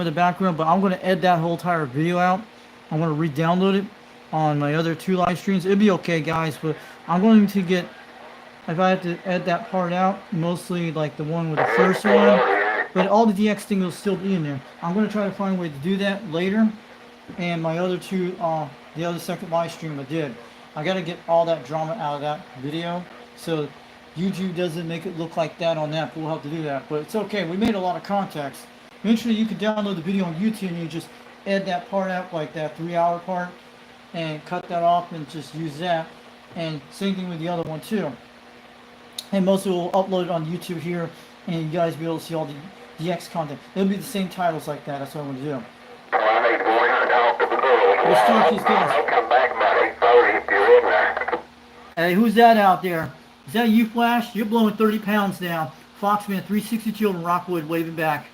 in the background, but I'm going to edit that whole entire video out. I'm going to re-download it on my other two live streams. It'll be okay, guys, but I'm going to get, if I have to edit that part out, mostly like the one with the first one, but all the DX thing will still be in there. I'm going to try to find a way to do that later, and my other two, the other second live stream I did. I got to get all that drama out of that video, so YouTube doesn't make it look like that on that, but we'll have to do that. But it's okay, we made a lot of context. Eventually you can download the video on YouTube and you just edit that part out, like that 3-hour part, and cut that off and just use that. And same thing with the other one too. And mostly we'll upload it on YouTube here, and you guys will be able to see all the DX content. It'll be the same titles like that, that's what I'm going to do. I need to go in and talk to the girl. Let's start these guys. I'll come back about 8:30 if you're in there. Hey, who's that out there? Is that you, Flash? You're blowing 30 pounds now. Foxman 362 in Rockwood waving back.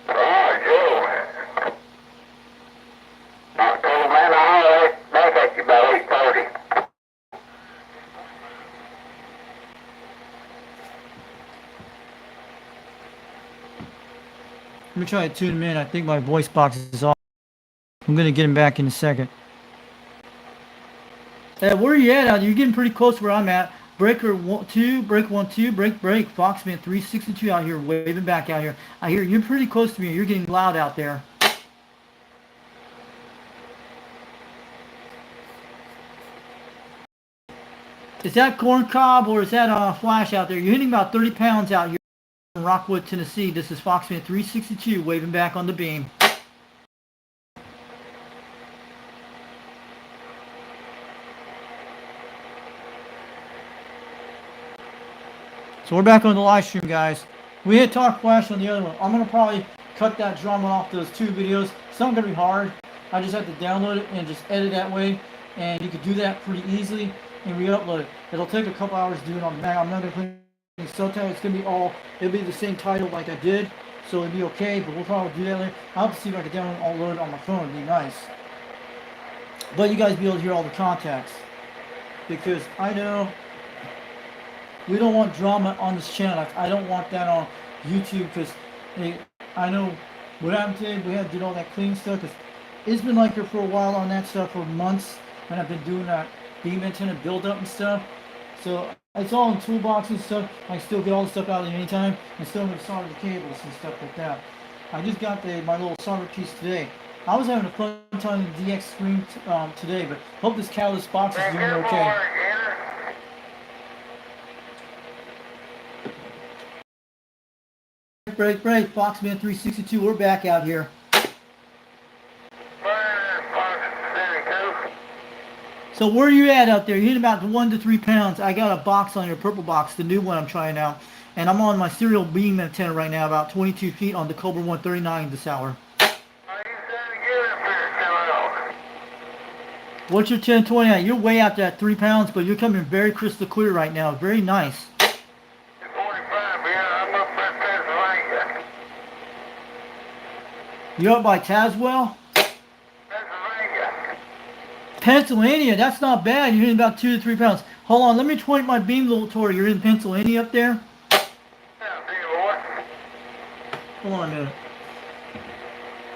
Oh, Joe. I told man I'll back at you about 8:30. Let me try to tune him in. I think my voice box is off. I'm going to get him back in a second. Hey, where are you at out there? You're getting pretty close to where I'm at. Breaker 1-2, break 1-2, break. Foxman 362 out here, waving back out here. I hear you're pretty close to me. You're getting loud out there. Is that corn cob or is that Flash out there? You're hitting about 30 pounds out here in Rockwood, Tennessee. This is Foxman 362 waving back on the beam. So we're back on the live stream, guys. We had talk Flash on the other one. I'm going to probably cut that drama off those two videos. It's not going to be hard. I just have to download it and just edit that way. And you can do that pretty easily and re-upload it. It'll take a couple hours to do it on the Mac. I'm not going to put any subtitles. It's going to be it'll be the same title like I did. So it'll be okay, but we'll probably do that later. I'll have to see if I can download it on my phone. It'd be nice. But you guys be able to hear all the contacts. Because I know we don't want drama on this channel. Like, I don't want that on YouTube because I know what happened today. We had to do all that clean stuff because it's been like here for a while on that stuff for months, and I've been doing that beam antenna build up and stuff. So it's all in toolbox and stuff. I can still get all the stuff out of it anytime and still have solder the cables and stuff like that. I just got my little solder piece today. I was having a fun time with the DX screen today, but hope this catalyst box is doing okay. Break, Foxman 362, we're back out here. So where are you at out there? You're hitting about 1 to 3 pounds. I got a box on your purple box, the new one I'm trying out. And I'm on my serial beam antenna right now, about 22 feet on the Cobra 139 this hour. What's your 1020 at? You're way out there at 3 pounds, but you're coming very crystal clear right now. Very nice. You up by Tazewell? Pennsylvania, that's not bad. You're hitting about 2 to 3 pounds. Hold on, let me point my beam a little toward you. You're in Pennsylvania up there? Hold on a minute.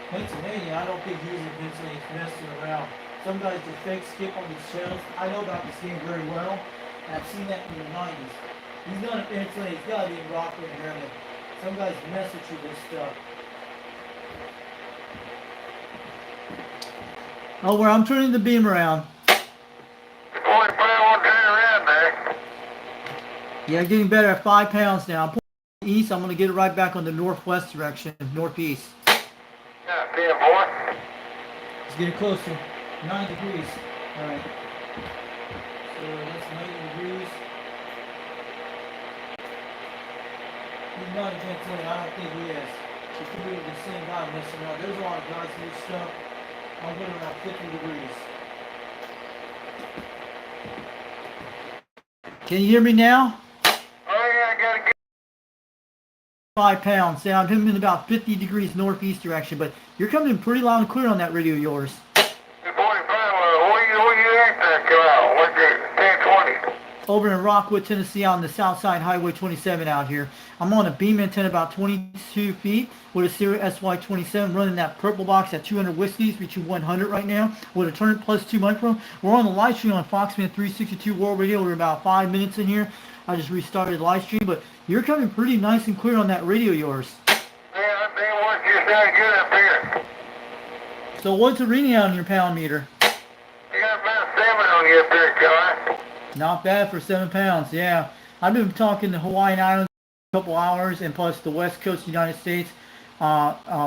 Pennsylvania, I don't think using Pennsylvania is messing around. Some guys do fake skip on these channels. I know about this game very well. And I've seen that in the 90s. He's not in Pennsylvania, he's got to be in Rockland area. Some guys mess with you with this stuff. Oh, where I'm turning the beam around. Yeah, getting better at 5 pounds now. I'm pulling east. I'm going to get it right back on the northwest direction, northeast. It's getting closer. 9 degrees. All right. So that's 90 degrees. He's not intensely. I don't think he is. He could be the same guy messing around. There's a lot of guys who do stuff. I'm getting around 50 degrees. Can you hear me now? Oh yeah, I gotta get 5 pounds. Now I'm hitting about 50 degrees northeast direction, but you're coming in pretty loud and clear on that radio of yours. 45. Where you at there, Kyle? Where's your 1020? over in Rockwood, Tennessee, on the South Side Highway 27 out here. I'm on a beam antenna about 22 feet with a Serial SY27 running that purple box at 200 whiskeys, reaching 100 right now with a turn plus 2 microphone. We're on the live stream on Foxman 362 World Radio. We're about 5 minutes in here. I just restarted the live stream, but you're coming pretty nice and clear on that radio of yours. Yeah, I think what you sound good up here. So what's the reading out on your pound meter? You got about 7 on you up here, John. Not bad for 7 pounds, yeah. I've been talking the Hawaiian Islands for a couple hours, and plus the West Coast of the United States,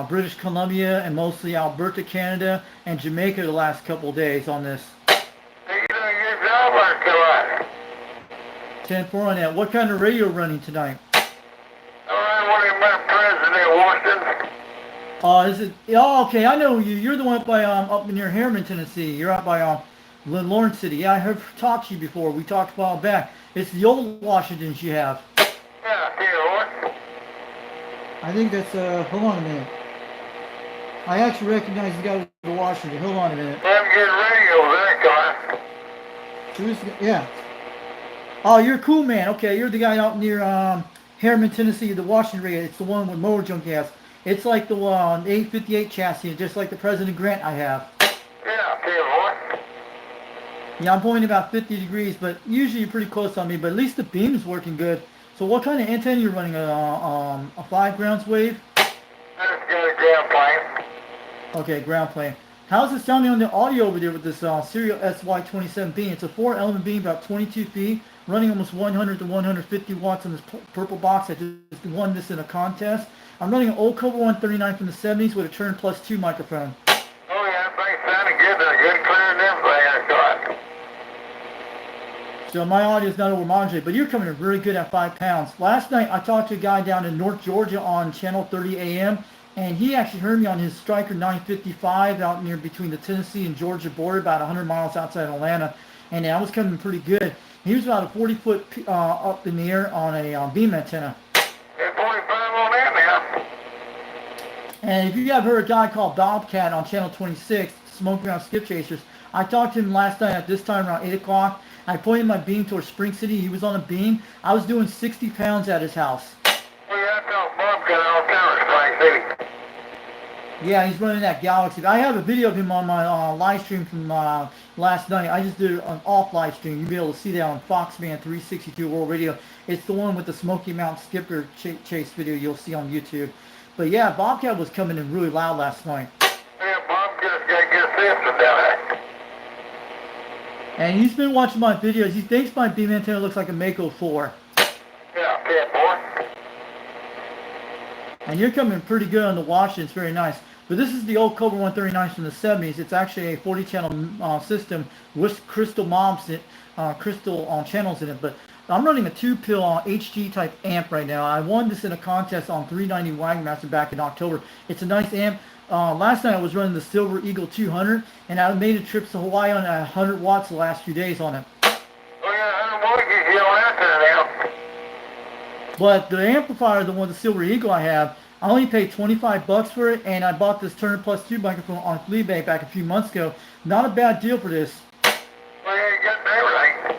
British Columbia, and mostly Alberta, Canada, and Jamaica the last couple of days on this. Hey, you doing a good job on it, 10-4 on that. What kind of radio running tonight? Alright, what about President Washington? Is it? Oh, okay. I know you. You're the one up by up near Harriman, Tennessee. You're out by Lynn Lawrence City. Yeah, I heard talked to you before. We talked a while back. It's the old Washingtons you have. Yeah, Theo, what? I think that's hold on a minute. I actually recognize the guy with the Washington. Hold on a minute. Have good radio there, John. Yeah. Oh, you're a cool man. Okay, you're the guy out near Harriman, Tennessee, the Washington radio. It's the one with motor junk gas. It's like the 858 chassis, just like the President Grant I have. Yeah, Theo, what? Yeah, I'm pointing about 50 degrees, but usually you're pretty close on me. But at least the beam's working good. So what kind of antenna you're running? A 5 grounds wave? I just got a ground plane. Okay, ground plane. How's it sounding on the audio over there with this Serial SY27 beam? It's a 4-element beam, about 22 feet, running almost 100 to 150 watts on this purple box. I just won this in a contest. I'm running an old Cobra 139 from the 70s with a turn plus 2 microphone. Oh yeah, that thing sounded good. They're good clear and everything, I thought. So my audio is not over modulated, but you're coming in really good at 5 pounds. Last night I talked to a guy down in North Georgia on channel 30 AM, and he actually heard me on his Striker 955 out near between the Tennessee and Georgia border, about 100 miles outside Atlanta, and I was coming pretty good. He was about a 40 foot up in the air on a beam antenna. Yeah, 45 on that now. And if you have heard a guy called Bobcat on channel 26, Smoke Around Skip Chasers, I talked to him last night at this time around 8 o'clock. I pointed my beam towards Spring City. He was on a beam. I was doing 60 pounds at his house. Oh yeah, I thought Bob got all kind of Spring City. Yeah, he's running that Galaxy. I have a video of him on my live stream from last night. I just did an off live stream. You'll be able to see that on Foxman 362 World Radio. It's the one with the Smoky Mountain Skipper chase video you'll see on YouTube. But yeah, Bobcat was coming in really loud last night. Yeah, Bob just got good system down there. And he's been watching my videos. He thinks my beam antenna looks like a Mako 4. Yeah, okay, boy. And you're coming pretty good on the Washington. It's very nice. But this is the old Cobra 139 from the 70s. It's actually a 40-channel system with crystal mobs, crystal channels in it. But I'm running a 2-pill HG type amp right now. I won this in a contest on 390 Wagonmaster back in October. It's a nice amp. Last night I was running the Silver Eagle 200, and I made a trip to Hawaii on 100 watts the last few days on it. Oh yeah, I don't want to get you on out there now. But the amplifier, the one, the Silver Eagle I have, I only paid $25 for it, and I bought this Turner Plus 2 microphone on Fleabag back a few months ago. Not a bad deal for this. Well, yeah, you got everything.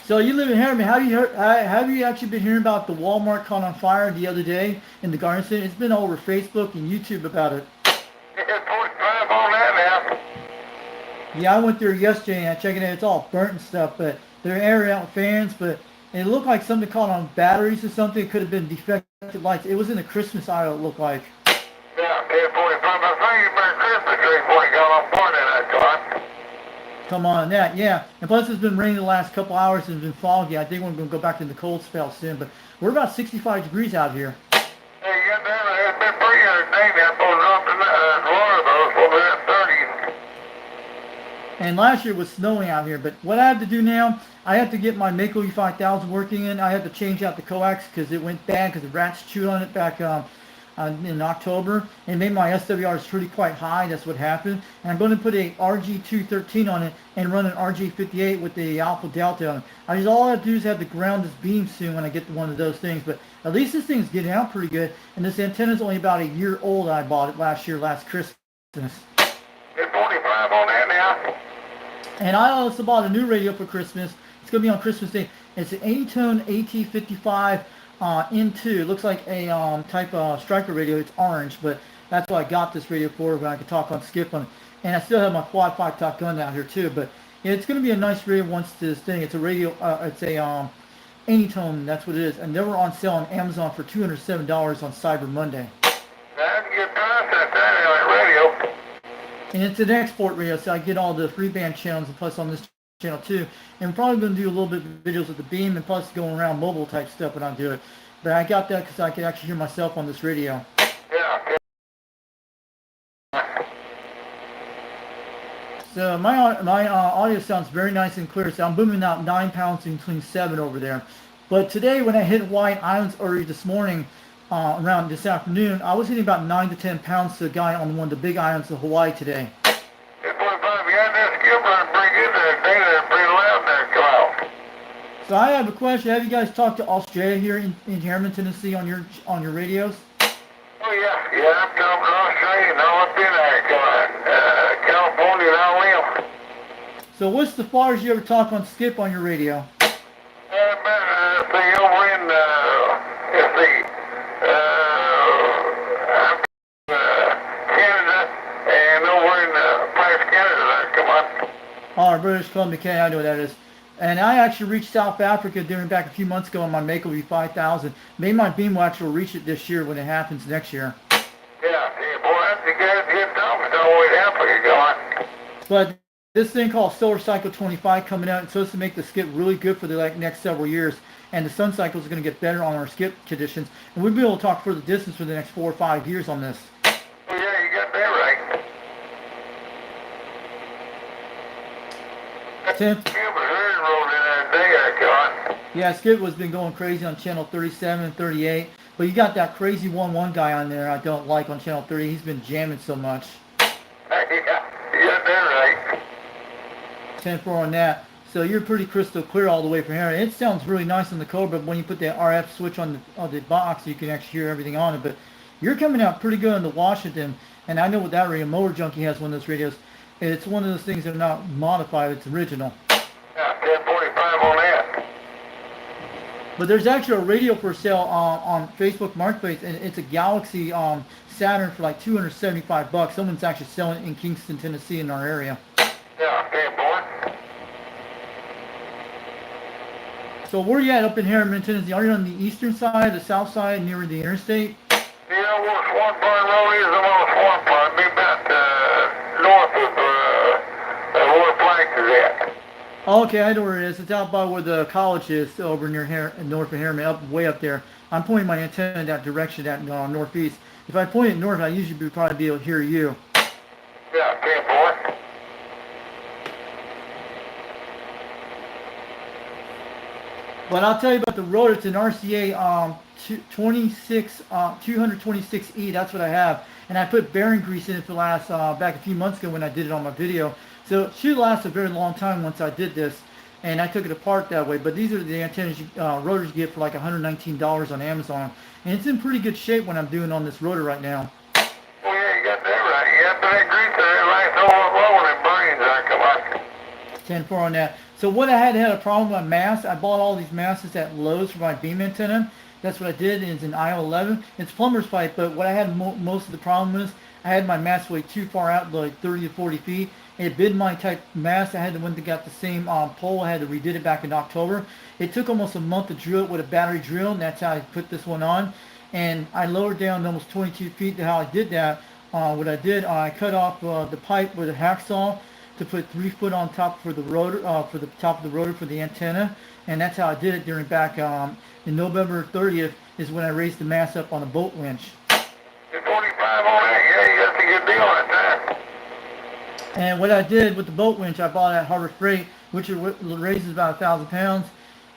So you live in Harriman. Have you actually been hearing about the Walmart caught on fire the other day in the Garden City? It's been all over Facebook and YouTube about it. Yeah, 45 on that now. Yeah, I went there yesterday and I checked it out. It's all burnt and stuff, but they're airing out fans, but it looked like something caught on batteries or something. It could have been defective lights. It was in the Christmas aisle, it looked like. Yeah, okay, 45. I think you better Christmas tree before you got on board in that car. Come on, that, yeah. And plus it's been raining the last couple hours and it's been foggy. I think we're going to go back to the cold spell soon, but we're about 65 degrees out here. Hey, you got that? It's been pretty entertaining. I'm supposed to up in Florida, though. It's supposed to be 30s. And last year it was snowing out here, but what I have to do now, I have to get my Mako E5000 working in. I have to change out the coax because it went bad because the rats chewed on it back in October, and made my SWRs pretty quite high. That's what happened. And I'm going to put a RG213 on it and run an RG58 with the Alpha Delta on it. All I have to do is have to ground this beam soon when I get to one of those things. But at least this thing's getting out pretty good. And this antenna is only about a year old. I bought it last Christmas. It's 45 on that now. And I also bought a new radio for Christmas. It's going to be on Christmas Day. It's an 80-tone AT55 N2. It looks like a type of striker radio. It's orange, but that's what I got this radio for, when I could talk on skip on it. And I still have my quad 5 top gun out here too. But yeah, it's going to be a nice radio once this thing. It's a radio. It's a 80-tone. That's what it is. And they were on sale on Amazon for $207 on Cyber Monday. That's a good price at that radio. And it's an export radio, so I get all the free band channels, and plus on this channel too. And we're probably going to do a little bit of videos with the beam, and plus going around mobile type stuff when I do it. But I got that because I can actually hear myself on this radio. Yeah. So my audio sounds very nice and clear. So I'm booming out 9 pounds in between 7 over there. But today when I hit Hawaiian Islands early this morning, around this afternoon, I was hitting about 9 to 10 pounds to a guy on one of the big islands of Hawaii today. 45, you got that skip running pretty good there. Data pretty loud there, come out. So I have a question. Have you guys talked to Australia here in Harriman, Tennessee on your radios? Oh yeah, I'm talking to Australia and all up in there, come on. California and all them. So what's the farthest you ever talk on skip on your radio? See, over in, let's see, I'm Canada and over in Paris, Canada there, come on. Oh, British Columbia, Canada, I know what that is. And I actually reached South Africa during back a few months ago on my Mako V5000. Maybe my beam will actually reach it this year when it happens next year. Yeah, boy, that's the guy that hit off. It's always Africa, come on. But this thing called Solar Cycle 25 coming out, it's supposed to make the skip really good for the next several years. And the sun cycles are going to get better on our skip conditions. And we'll be able to talk further distance for the next 4 or 5 years on this. Oh, yeah, you got that right. 10th. Yeah, skip has been going crazy on channel 37 and 38. But you got that crazy 1-1 guy on there I don't like on channel 30. He's been jamming so much. Yeah, you got that right. 10-4 on that. So you're pretty crystal clear all the way from here. It sounds really nice on the Cobra, but when you put that RF switch on the box, you can actually hear everything on it. But you're coming out pretty good on the Washington. And I know what that radio, Motor Junkie has one of those radios. It's one of those things that are not modified. It's original. Yeah, 1045 on that. But there's actually a radio for sale on Facebook Marketplace, and it's a Galaxy Saturn for like $275. Someone's actually selling it in Kingston, Tennessee, in our area. Yeah, okay, boy. So where are you at up in Harriman, Tennessee? Are you on the eastern side, the south side, near the interstate? Yeah, where Swan Pond Road is, I'm on Swan Pond. Be about north of where Plank is at. Oh, okay, I know where it is. It's out by where the college is, over near north of Harriman, way up there. I'm pointing my antenna in that direction, that northeast. If I point it north, I usually would probably be able to hear you. Yeah, okay, boy. But I'll tell you about the rotor. It's an RCA 226E. That's what I have. And I put bearing grease in it for the last, back a few months ago when I did it on my video. So it should last a very long time once I did this. And I took it apart that way. But these are the antennas, rotors you get for like $119 on Amazon. And it's in pretty good shape when I'm doing on this rotor right now. Oh, yeah, you got that right. You got that grease there. It lasts over and brains there, come on. 10-4 on that. So what I had a problem with my mast. I bought all these masts at Lowe's for my beam antenna. That's what I did. It's an IO11. It's plumber's pipe, but what I had most of the problem is I had my mast way too far out, like 30 to 40 feet. It bid my type mast. I had the one that got the same pole. I had to redid it back in October. It took almost a month to drill it with a battery drill, and that's how I put this one on. And I lowered down to almost 22 feet to how I did that. What I did, I cut off the pipe with a hacksaw to put 3 foot on top for the rotor, for the top of the rotor for the antenna, and that's how I did it during back in November 30th is when I raised the mast up on a boat winch. 45 on that, yeah, that's a good deal right there. And what I did with the boat winch, I bought at Harbor Freight, which raises about 1,000 pounds,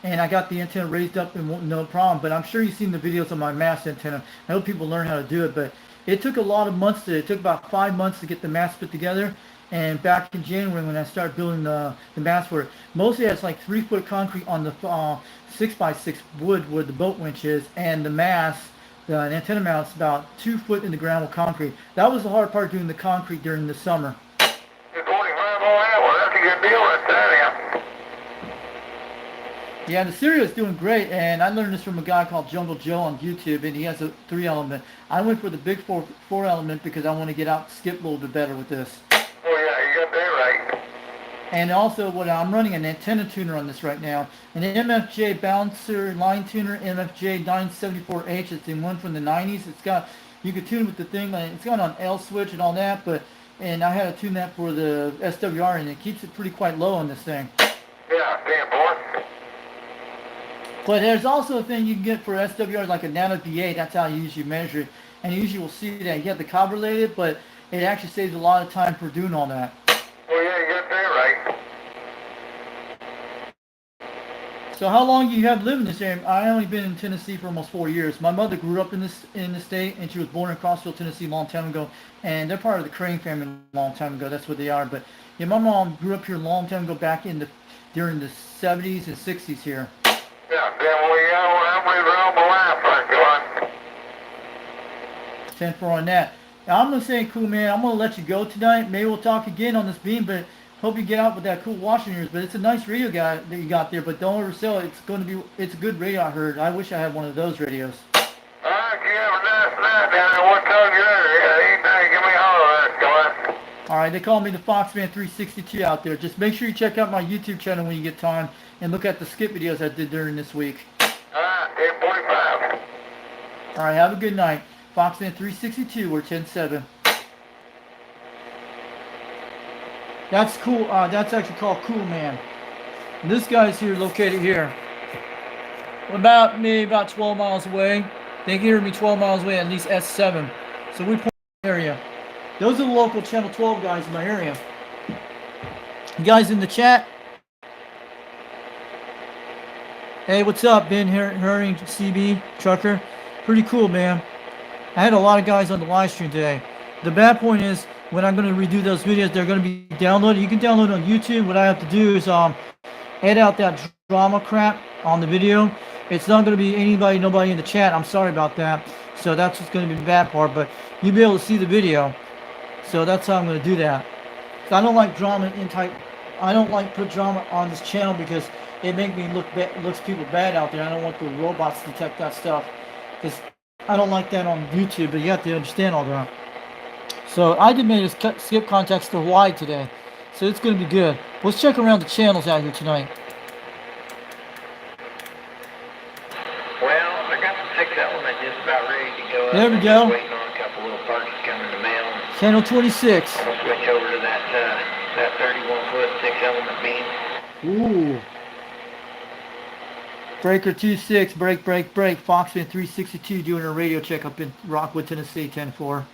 and I got the antenna raised up and no problem. But I'm sure you've seen the videos on my mast antenna. I hope people learn how to do it, but it took a lot of months. It took about 5 months to get the mast put together. And back in January when I started building the mast for it, mostly it's like 3 foot concrete on the 6x6 wood where the boat winch is, and the mast, the antenna mount's about 2 foot in the ground with concrete. That was the hard part, doing the concrete during the summer. 45 on that one, that's pretty good deal right there, yeah. Yeah, the Cereal's doing great, and I learned this from a guy called Jungle Joe on YouTube, and he has a 3-element. I went for the big four element because I want to get out skip a little bit better with this. Oh yeah, you got that right. And also, what I'm running an antenna tuner on this right now, an MFJ bouncer line tuner, MFJ 974H. It's in one from the 90s. It's got, you can tune with the thing. It's got an L switch and all that, and I had to tune that for the SWR, and it keeps it pretty quite low on this thing. Yeah, 10-4. But there's also a thing you can get for SWR, like a nano D8. That's how you usually measure it, and you usually will see that you have the carbureted, but it actually saves a lot of time for doing all that. Oh yeah, you got that right. So how long you have lived in this area? I only been in Tennessee for almost 4 years. My mother grew up in the state, and she was born in Crossville, Tennessee, a long time ago. And they're part of the Crane family a long time ago. That's what they are. But yeah, my mom grew up here a long time ago, back during the 70s and 60s here. Yeah, well, I've lived all my life, like you. 10-4 on that. Now, I'm gonna say, cool man, I'm gonna let you go tonight. Maybe we'll talk again on this beam, but hope you get out with that cool washing yours. But it's a nice radio guy that you got there. But don't oversell it. It's a good radio. I heard. I wish I had one of those radios. All right, you have a nice night down there. What time you there? Anything, give me a holler there, All right, they call me the Foxman 362 out there. Just make sure you check out my YouTube channel when you get time and look at the skip videos I did during this week. All right, 10:45. All right, have a good night. Foxman 362, we're 10-7. That's cool. That's actually called Cool Man. And this guy's here, located here. Maybe about 12 miles away. They can hear me 12 miles away, at least S7. So we point in the area. Those are the local Channel 12 guys in my area. You guys in the chat? Hey, what's up, Ben Herring, CB, Trucker? Pretty cool, man. I had a lot of guys on the live stream today. The bad point is, when I'm going to redo those videos, they're going to be downloaded. You can download it on YouTube. What I have to do is edit out that drama crap on the video. It's not going to be nobody in the chat. I'm sorry about that. So that's what's going to be the bad part. But you'll be able to see the video. So that's how I'm going to do that. So I don't like drama I don't like put drama on this channel because it makes me looks people bad out there. I don't want the robots to detect that stuff. Because I don't like that on YouTube. But you have to understand all that. So I did make a skip contacts to Hawaii today. So it's going to be good. Let's check around the channels out here tonight. Well, I got the 6-element just about ready to go up. There we go. I'm waiting on a couple little parts coming in the mail. Channel 26. I'm going to switch over to that 31-foot 6-element beam. Ooh. Breaker 26, break. Foxman 362 doing a radio check up in Rockwood, Tennessee, 10-4.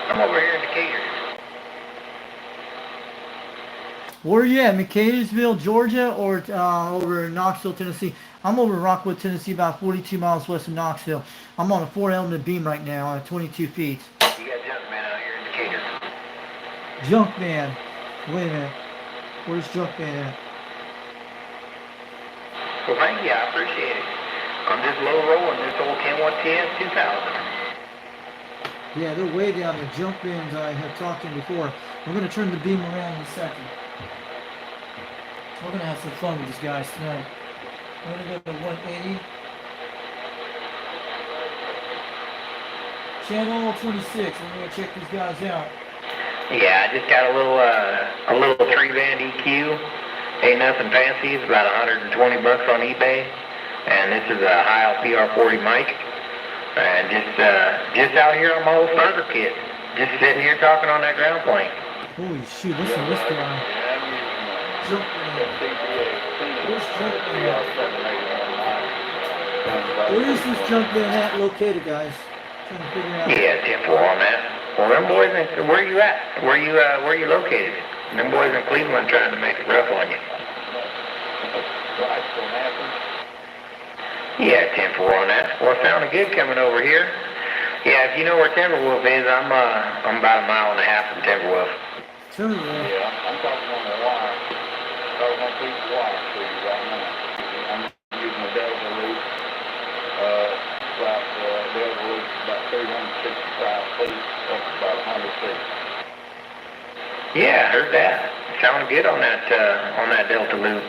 I'm over here in Decatur. Where are you at? McCaysville, Georgia, or over in Knoxville, Tennessee? I'm over in Rockwood, Tennessee, about 42 miles west of Knoxville. I'm on a 4-element beam right now at 22 feet. You got Junkman out here in Decatur. Junkman. Wait a minute. Where's Junkman at? Well, thank you. I appreciate it. I'm just low rolling this old 10110 2000. Yeah, they're way down there. Junkman, I have talked to him before. We're going to turn the beam around in a second. We're going to have some fun with these guys tonight. We're going to go to 180. Channel 26. I'm going to check these guys out. Yeah, I just got a little 3-band EQ. Ain't nothing fancy. It's about $120 on eBay. And this is a Heil PR40 mic. And just out here on my old starter kit. Just sitting here talking on that ground plane. Holy shoot, listen to this guy. Where's Junkman at? Where is this Junkman at located, guys? Trying to figure out. Yeah, 10-4 on that. Well, them boys, where you at? Where you located? Them boys in Cleveland trying to make it rough on you. Yeah, 10-4 on that. Well, sounded good coming over here. Yeah, if you know where Timberwolf is, I'm about a mile and a half from Timberwolf. Timberwolf? Yeah, I'm talking on the wire. Talking on a piece of wire for you right now. I'm using a Delta loop. Delta loop about 365 feet, up to about 100 feet. Yeah, I heard that. Sounded good on that Delta loop.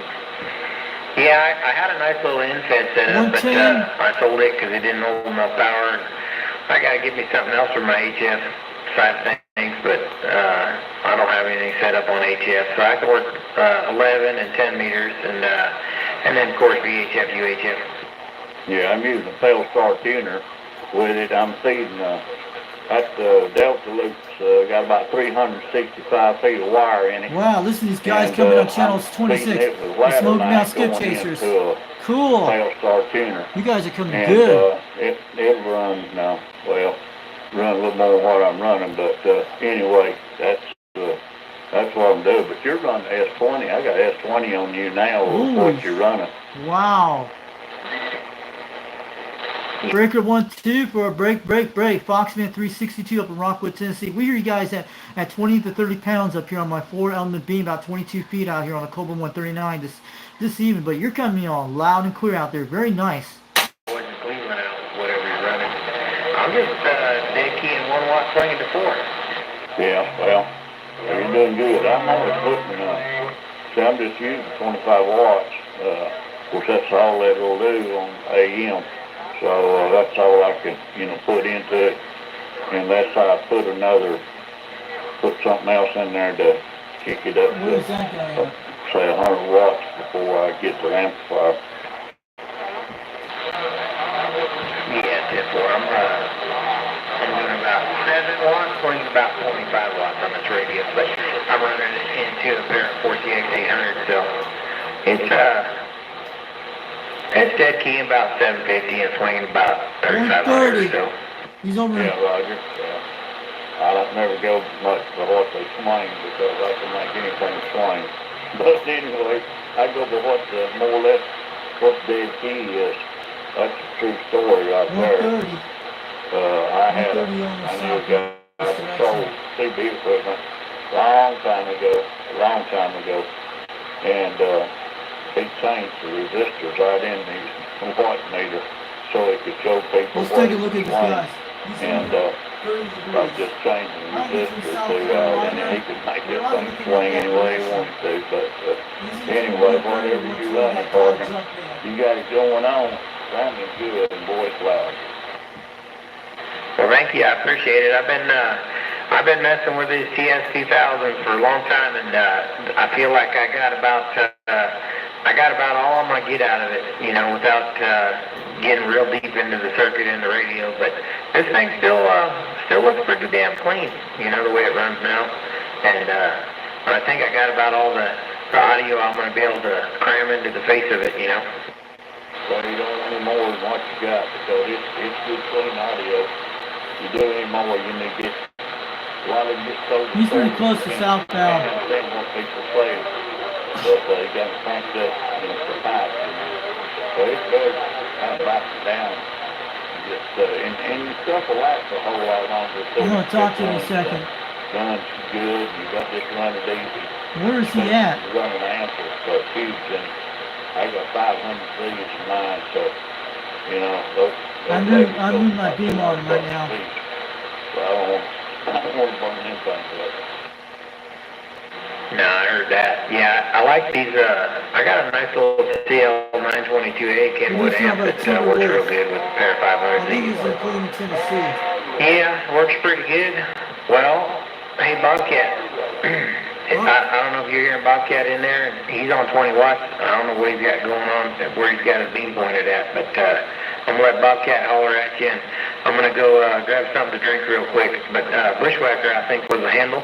Yeah, I had a nice little infant set up, but 110. I sold it because it didn't hold enough power. I got to give me something else for my HF side of things, but I don't have anything set up on HF, so I can work 11 and 10 meters, and then of course VHF, UHF. Yeah, I'm using a Telstar tuner with it. I'm feeding that Delta loop's got about 365 feet of wire in it. Wow, listen to these guys And, coming on I'm channels feeding 26. it with The ladder Smoky Mountain knife Skip going Chasers. into a Cool. Telstar tuner. You guys are coming And good. it'll run now. Well, run a little more than what I'm running, but anyway, that's what I'm doing. But you're running S20. I got S20 on you now. With what you're running. Wow. Breaker 1-2 for a break. Foxman 362 up in Rockwood, Tennessee. We hear you guys at 20 to 30 pounds up here on my 4-element beam, about 22 feet out here on the Cobra 139 this evening. But you're coming on loud and clear out there. Very nice. Boys in Cleveland out, whatever you're running. I'm just dead keying 1 watt swinging to 4. Yeah, well, you're doing good. I'm only putting, see, I'm just using 25 watts. Of course, that's all that will do on AM. So that's all I can, put into it. Unless I put something else in there to kick it up What is that guy to, at? say, 100 watts before I get the amplifier. Yeah, 10-4. I'm doing about 7 watts, swinging about 25 watts on this radio, but I'm running it into a Veryy 4CX 800, so it's dead keying about 750 and swinging about 3,500 or so. He's over. Yeah, Roger. I don't never go much for what they swing because I can make anything swing. But anyway, I go for what more or less what dead key is. That's a true story right there. 130. I knew a guy that sold CB equipment long time ago, and he changed the resistors right in the watt meter so he could show people Let's what take a look at he this, swung. guys. And by just changing the resistor to and then he could make that thing swing any way he wanted to. But anyway, whatever you running, partner, you got it going on. Sounding good and voice loud. Well, thank you. I appreciate it. I've been messing with these TS2000s for a long time, and I feel like I got about all I'm gonna get out of it, without getting real deep into the circuit and the radio. But this thing still looks pretty damn clean, the way it runs now. And I think I got about all the audio I'm gonna be able to cram into the face of it, Well, you don't any more than what you got because it's good clean audio. You do any more, you need to get a lot of them just so. He's pretty close to southbound. I understand what people say, but you got to crank up, for pipe. So it's better to kind of back it down. Just and your stuff will last a whole lot longer. I'm gonna talk to you in a second. Guns good. You got this running easy. Where is he at? You're running ample, so it's huge. And I got 500 Z's in mine, so, I move my beam on right now. So I don't want to burn them things up. No, I heard that. Yeah, I like these. I got a nice little CL922A Kenwood amp that works real good with a pair of I 500 think he's Z's. in Cleveland, Tennessee. Yeah, works pretty good. Well, hey, Bobcat. I don't know if you're hearing Bobcat in there. He's on 20 watts. I don't know what he's got going on, where he's got his beam pointed at, but I'm going to let Bobcat holler at you, and I'm going to go grab something to drink real quick. But Bushwhacker, I think, was the handle.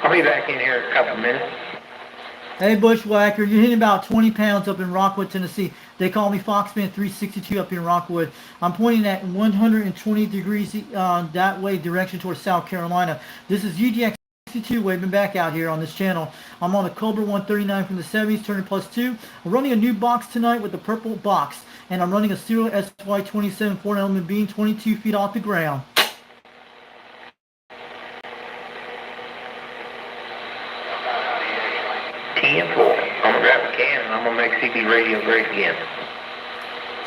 I'll be back in here in a couple minutes. Hey, Bushwhacker, you're hitting about 20 pounds up in Rockwood, Tennessee. They call me Foxman 362 up in Rockwood. I'm pointing at 120 degrees that way, direction towards South Carolina. This is UGX 62 waving back out here on this channel. I'm on the Cobra 139 from the 70s, turning +2. I'm running a new box tonight with the purple box, and I'm running a Serial SY27 4-element beam 22 feet off the ground. TM4. I'm going to grab a can, and I'm going to make CB radio great again.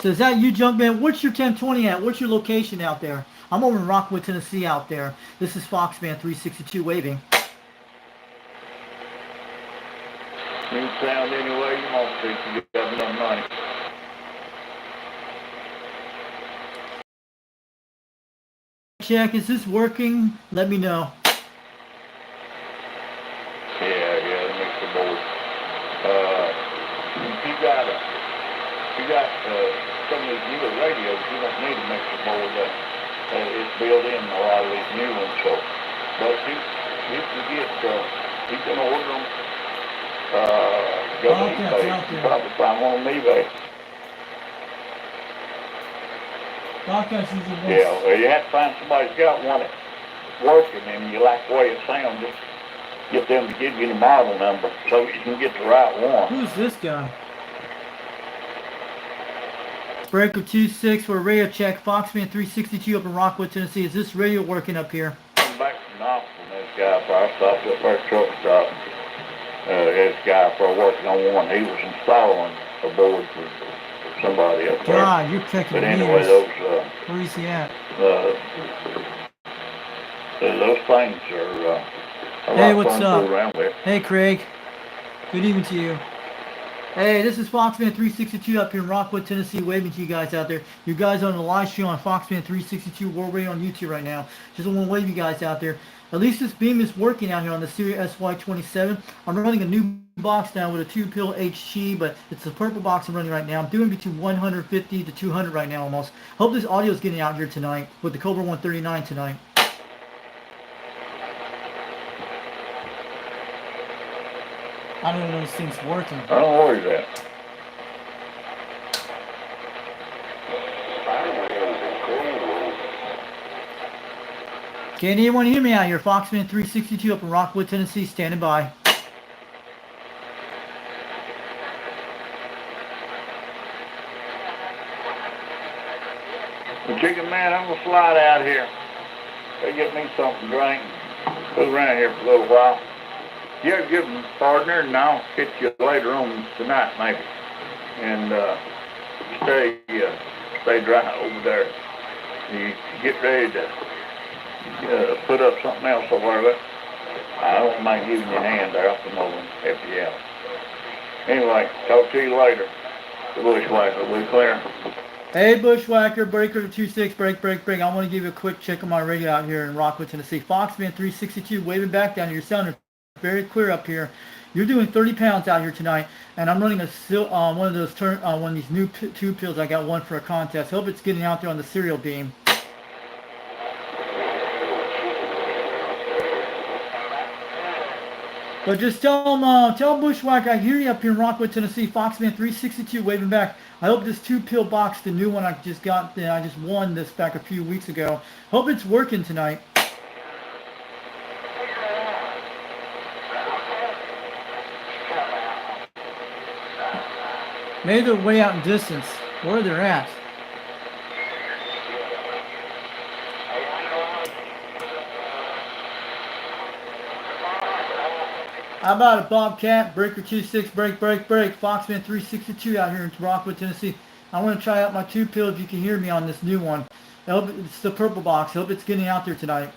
So is that you, Junkman? What's your 1020 at? What's your location out there? I'm over in Rockwood, Tennessee out there. This is Foxman 362 waving. You can sound any way you want to if you got enough money. Check, is this working? Let me know. Yeah, the mixer board. If you got some of these newer radios, you don't need a mixer board. It's built in a lot of these new ones. So, but you can order them. Go to eBay. You can probably find one on eBay. Bobcat's usually nice. Yeah, well, you have to find somebody who's got one that's working and you like the way it sounds. Just get them to give you the model number so you can get the right one. Who's this guy? Breaker 26 for radio check. Foxman 362 up in Rockwood, Tennessee. Is this radio working up here? I'm back from Knoxville, this guy, I stopped at first truck stop. This guy for working on one. He was installing a board for somebody up there. God, you're checking But the anyway, meters. those Where is he at? those things are a Hey, lot of what's fun to up? fool around with. Hey, Craig. Good evening to you. Hey, this is Foxman 362 up here in Rockwood, Tennessee, waving to you guys out there. You guys on the live stream on Foxman 362 World Radio on YouTube right now. Just want to wave you guys out there. At least this beam is working out here on the Series SY27. I'm running a new box now with a 2-pill HG, but it's the purple box I'm running right now. I'm doing between 150 to 200 right now almost. Hope this audio is getting out here tonight with the Cobra 139 tonight. I don't even know this thing's working. I don't know where he's at. Can anyone hear me out here? Foxman 362 up in Rockwood, Tennessee, standing by. The chicken man, I'm gonna slide out here. Go get me something to drink. Go around here for a little while. You have a good partner, and I'll hit you later on tonight, maybe. And stay dry over there. You get ready to put up something else over there. I don't mind giving you a hand there. I'll come over and help you out. Anyway, talk to you later. The bushwhacker, we clear. Hey, Bushwhacker, Breaker 26, break. I want to give you a quick check on my radio out here in Rockwood, Tennessee. Foxman 362, waving back down. You're sounding very clear up here. You're doing 30 pounds out here tonight, and I'm running one of these new 2 pills. I got one for a contest. Hope it's getting out there on the serial beam. But just tell Bushwhacker I hear you up here in Rockwood, Tennessee. Foxman 362 waving back. I hope this 2-pill box, the new one I just got, I just won this back a few weeks ago. Hope it's working tonight. Maybe they're way out in distance. Where they're at. How about it, Bobcat? Breaker 26, break. Foxman 362 out here in Rockwood, Tennessee. I want to try out my 2-pill if you can hear me on this new one. I hope it's the purple box. I hope it's getting out there tonight.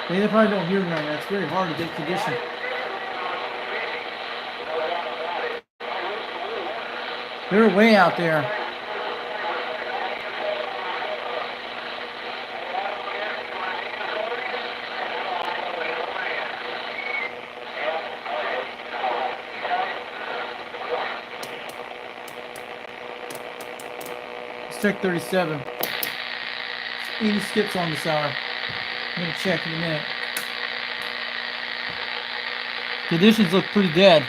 They probably don't hear me right now. It's very hard to get condition. They're way out there. Let's check 37. Any skips on this hour. I'm going to check in a minute. Conditions look pretty dead.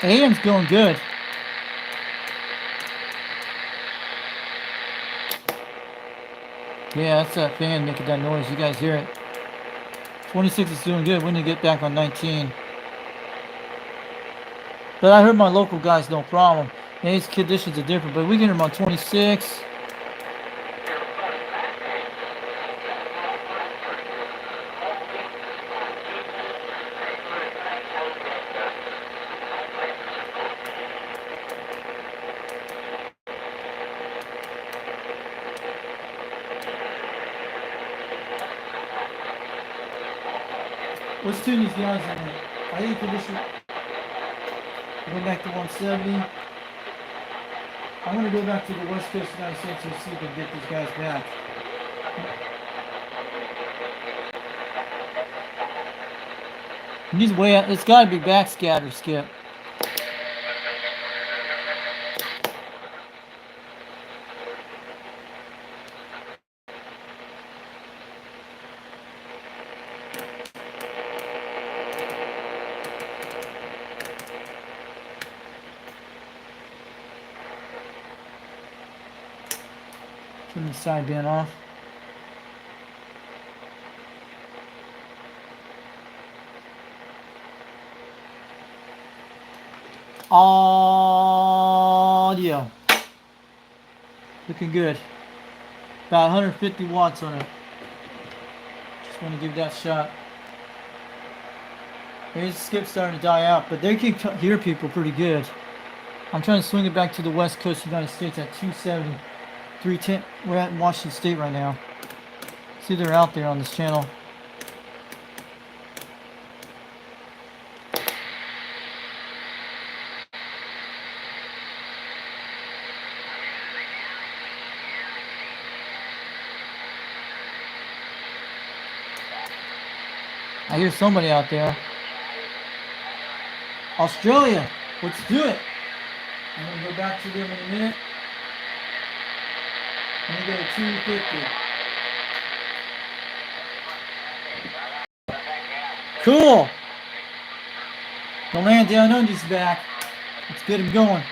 AM's going good. Yeah, that's that fan making that noise. You guys hear it. 26 is doing good. We need to get back on 19. But I heard my local guys no problem. And these conditions are different, but we get them on 26. Let's tune these guys in. I think for this one, go back to 170. I'm going to go back to the West Coast of the United States and see if I can get these guys back. He's way out. It's got to be backscatter, Skip. Turn the sideband off. Audio. Looking good. About 150 watts on it. Just want to give that a shot. Here's the skip starting to die out, but they can hear people pretty good. I'm trying to swing it back to the West Coast of the United States at 270. 310. We're at Washington State right now. See, they're out there on this channel. I hear somebody out there. Australia, let's do it. I'm going to go back to them in a minute. I'm going to go to 250. Cool. The land down under's back. Let's get him going.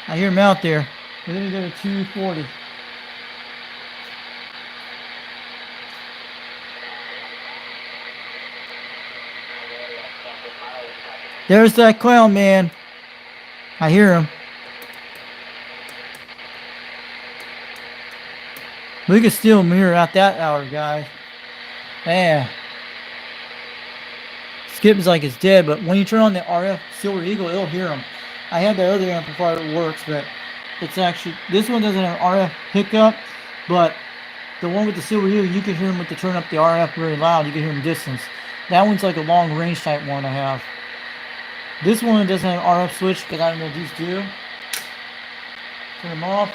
I hear him out there. We're going to go to 240. There's that clown, man. I hear him. We can still mirror out that hour, guys. Man. Skip is like it's dead, but when you turn on the RF Silver Eagle, it'll hear him. I had that other amplifier that works, but it's actually, this one doesn't have RF hiccup, but the one with the Silver Eagle, you can hear him with the turn up the RF very loud. You can hear him distance. That one's like a long range type one I have. This one doesn't have an RF switch because I don't know what these do. Turn them off.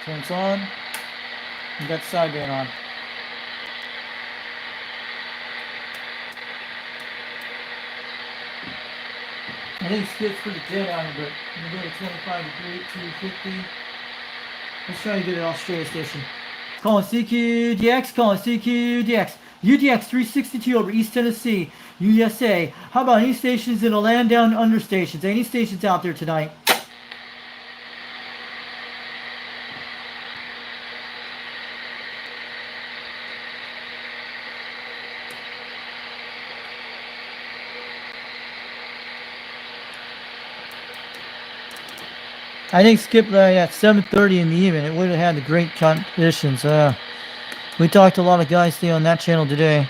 Turns on. You got the sideband on. I think Skip's pretty dead on it, but I'm going to go to 25 degree, 250. Let's try to get an Australia station. Calling CQDX, calling CQDX. UDX 362 over East Tennessee, USA. How about any stations in the land down under stations? Any stations out there tonight? I think Skip at 7:30 in the evening. It would have had the great conditions. We talked to a lot of guys stay on that channel today.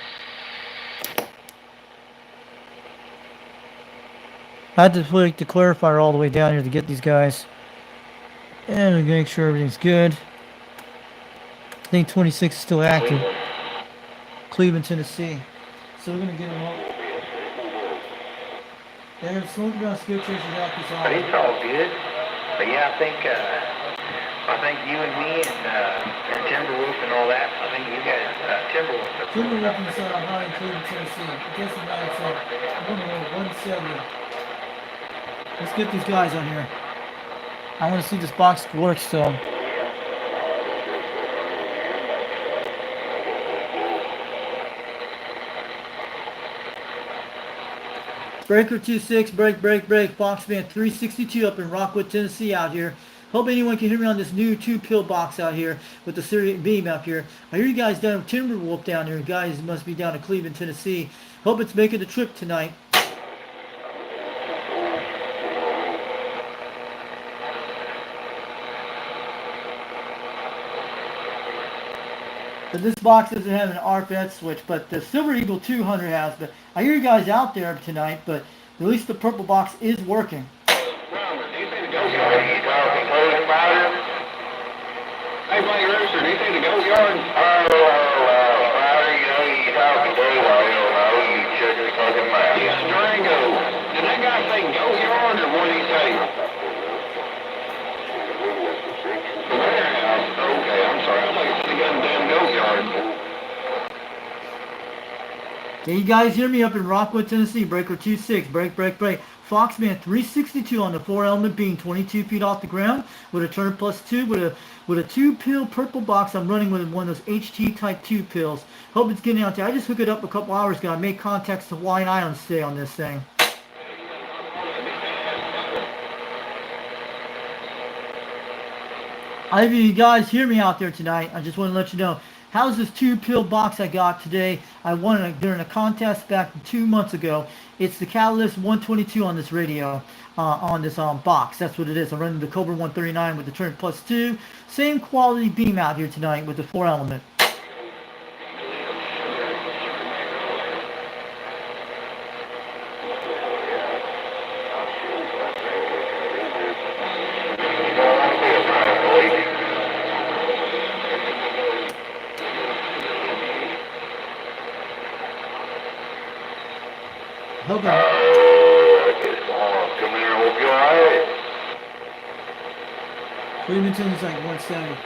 I had to put the clarifier all the way down here to get these guys. And we're make sure everything's good. I think 26 is still active. Cleveland, Tennessee. So we're gonna get them up. There's some about Skip chasers out this hour. It's all good. But yeah, I think you and me and Timberwolf and all that. I think you guys, Timberwolf. Timberwolf is high in Cleveland, Tennessee. I guess the night's 170. Let's get these guys on here. I want to see this box work still. Breaker 26, break. Box band 362 up in Rockwood, Tennessee out here. Hope anyone can hear me on this new 2-pill box out here with the Sirius beam up here. I hear you guys down in Timberwolf down here. Guys must be down in Cleveland, Tennessee. Hope it's making the trip tonight. But this box doesn't have an RF switch, but the Silver Eagle 200 has. But I hear you guys out there tonight, but at least the purple box is working. Hey, Blake Rooster, do you think the Goat Yard? Can you guys hear me up in Rockwood, Tennessee? Breaker 26, break, break, break. Foxman 362 on the 4-element beam, 22 feet off the ground with a turn +2 with a 2-pill purple box. I'm running with one of those HT type 2 pills. Hope it's getting out there. I just hooked it up a couple hours ago. I made contacts to Hawaiian Islands today on this thing. If you guys hear me out there tonight, I just want to let you know, how's this 2-pill box I got today? I won it during a contest back 2 months ago. It's the Catalyst 122 on this radio, on this box. That's what it is. I'm running the Cobra 139 with the turn +2. Same quality beam out here tonight with the 4-element. Come here, hope you're alright. We've been tuning this like 170.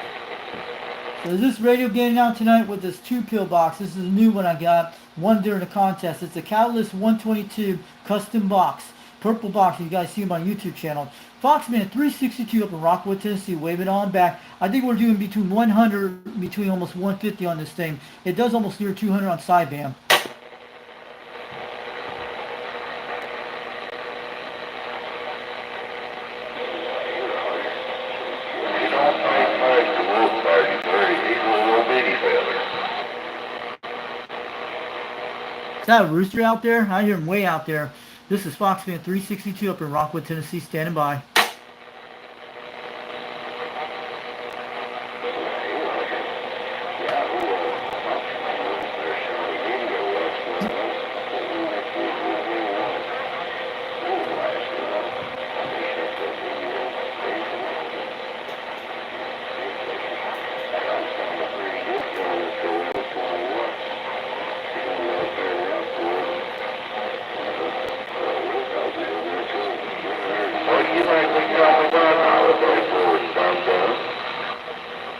So is this radio getting out tonight with this 2-pill box? This is a new one I got. One during the contest. It's a Catalyst 122 custom box. Purple box. You guys see it on my YouTube channel. Foxman 362 up in Rockwood, Tennessee. Wave it on back. I think we're doing between 100, between almost 150 on this thing. It does almost near 200 on sideband. Is that a rooster out there? I hear him way out there. This is Foxman 362 up in Rockwood, Tennessee, standing by.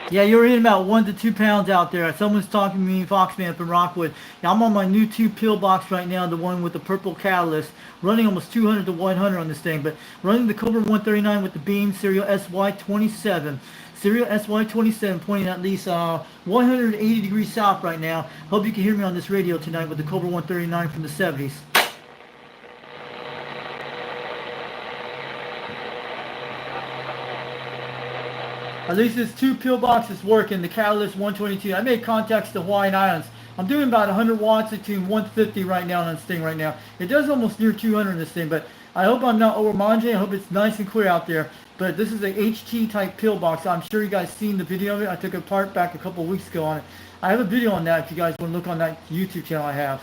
Yeah, you're in about 1 to 2 pounds out there. Someone's talking to me, Foxman up in Rockwood. Now, I'm on my new 2-pill box right now, the one with the purple catalyst, running almost 200 to 100 on this thing, but running the Cobra 139 with the beam, serial SY27. Serial SY27 pointing at least 180 degrees south right now. Hope you can hear me on this radio tonight with the Cobra 139 from the 70s. At least this 2-pill box is working, the Catalyst 122. I made contacts to Hawaiian Islands. I'm doing about 100 watts between 150 right now on this thing right now. It does almost near 200 in this thing, but I hope I'm not overmanaging. I hope it's nice and clear out there. But this is a HT type pill box. I'm sure you guys seen the video of it. I took it apart back a couple of weeks ago on it. I have a video on that if you guys want to look on that YouTube channel I have.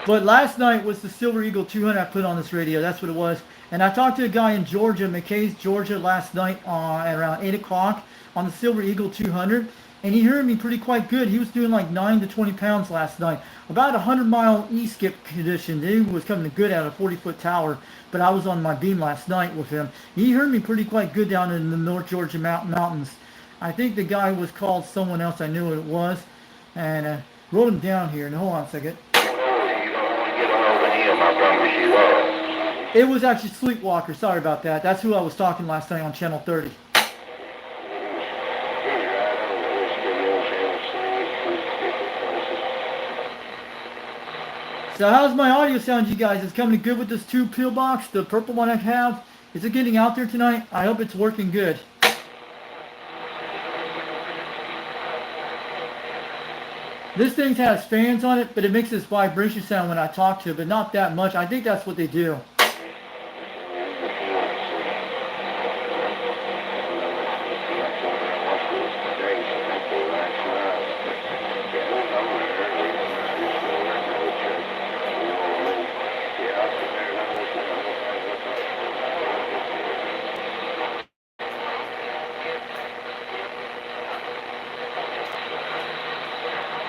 But last night was the Silver Eagle 200 I put on this radio. That's what it was. And I talked to a guy in Georgia, McKay's, Georgia, last night at around 8 o'clock on the Silver Eagle 200. And he heard me pretty quite good. He was doing like 9 to 20 pounds last night. About a 100-mile eskip condition. He was coming good at a 40-foot tower. But I was on my beam last night with him. He heard me pretty quite good down in the North Georgia mountains. I think the guy was called someone else. I knew what it was. And wrote him down here. Now, hold on a second. It was actually Sleepwalker. Sorry about that. That's who I was talking last night on Channel 30. So how's my audio sound, you guys? Is it coming good with this 2-pill box, the purple one I have? Is it getting out there tonight? I hope it's working good. This thing has fans on it, but it makes this vibration sound when I talk to it, but not that much. I think that's what they do.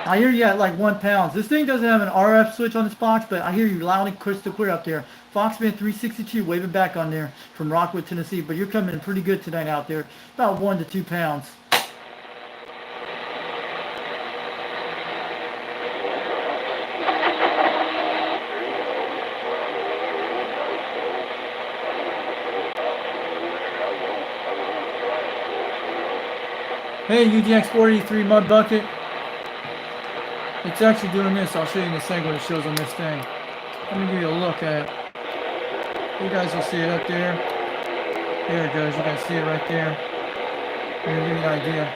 I hear you at like 1 pound. This thing doesn't have an RF switch on this box, but I hear you loud and crystal clear up there. Foxman 362 waving back on there from Rockwood, Tennessee. But you're coming in pretty good tonight out there. About 1 to 2 pounds. Hey, UGX 483 Mud Bucket. It's actually doing this. I'll show you in a second what it shows on this thing. Let me give you a look at it. You guys will see it up there. There it goes. You guys see it right there. I'm gonna give you an idea.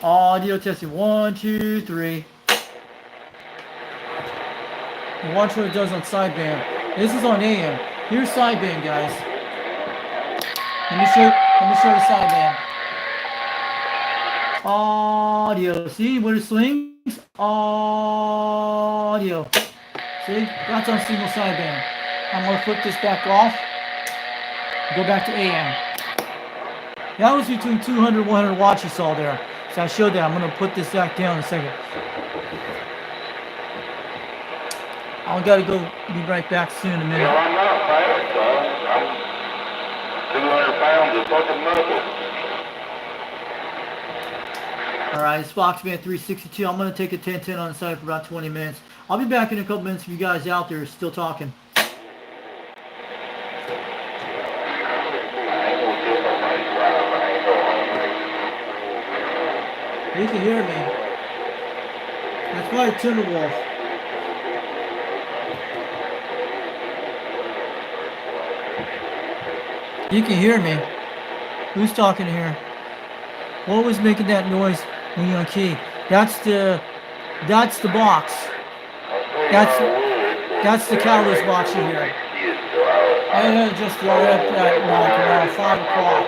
Audio testing. 1, 2, 3. And watch what it does on sideband. This is on AM. Here's sideband, guys. Let me show you the sideband. Audio. See what it swings? Audio. See? That's on single sideband. I'm going to flip this back off. Go back to AM. That was between 200 and 100 watts you saw there. So I showed that. I'm going to put this back down in a second. I got to go be right back soon in a minute. Well, I'm not fast, son. I'm 200 pounds of fucking muscle. Alright, it's Foxman 362. I'm going to take a 10-10 on the side for about 20 minutes. I'll be back in a couple minutes if you guys out there are still talking. You can hear me. That's probably Timberwolf. You can hear me. Who's talking here? What was making that noise when you're on key? That's the box. That's the Cowboys box you hear. I just got up at like around 5 o'clock.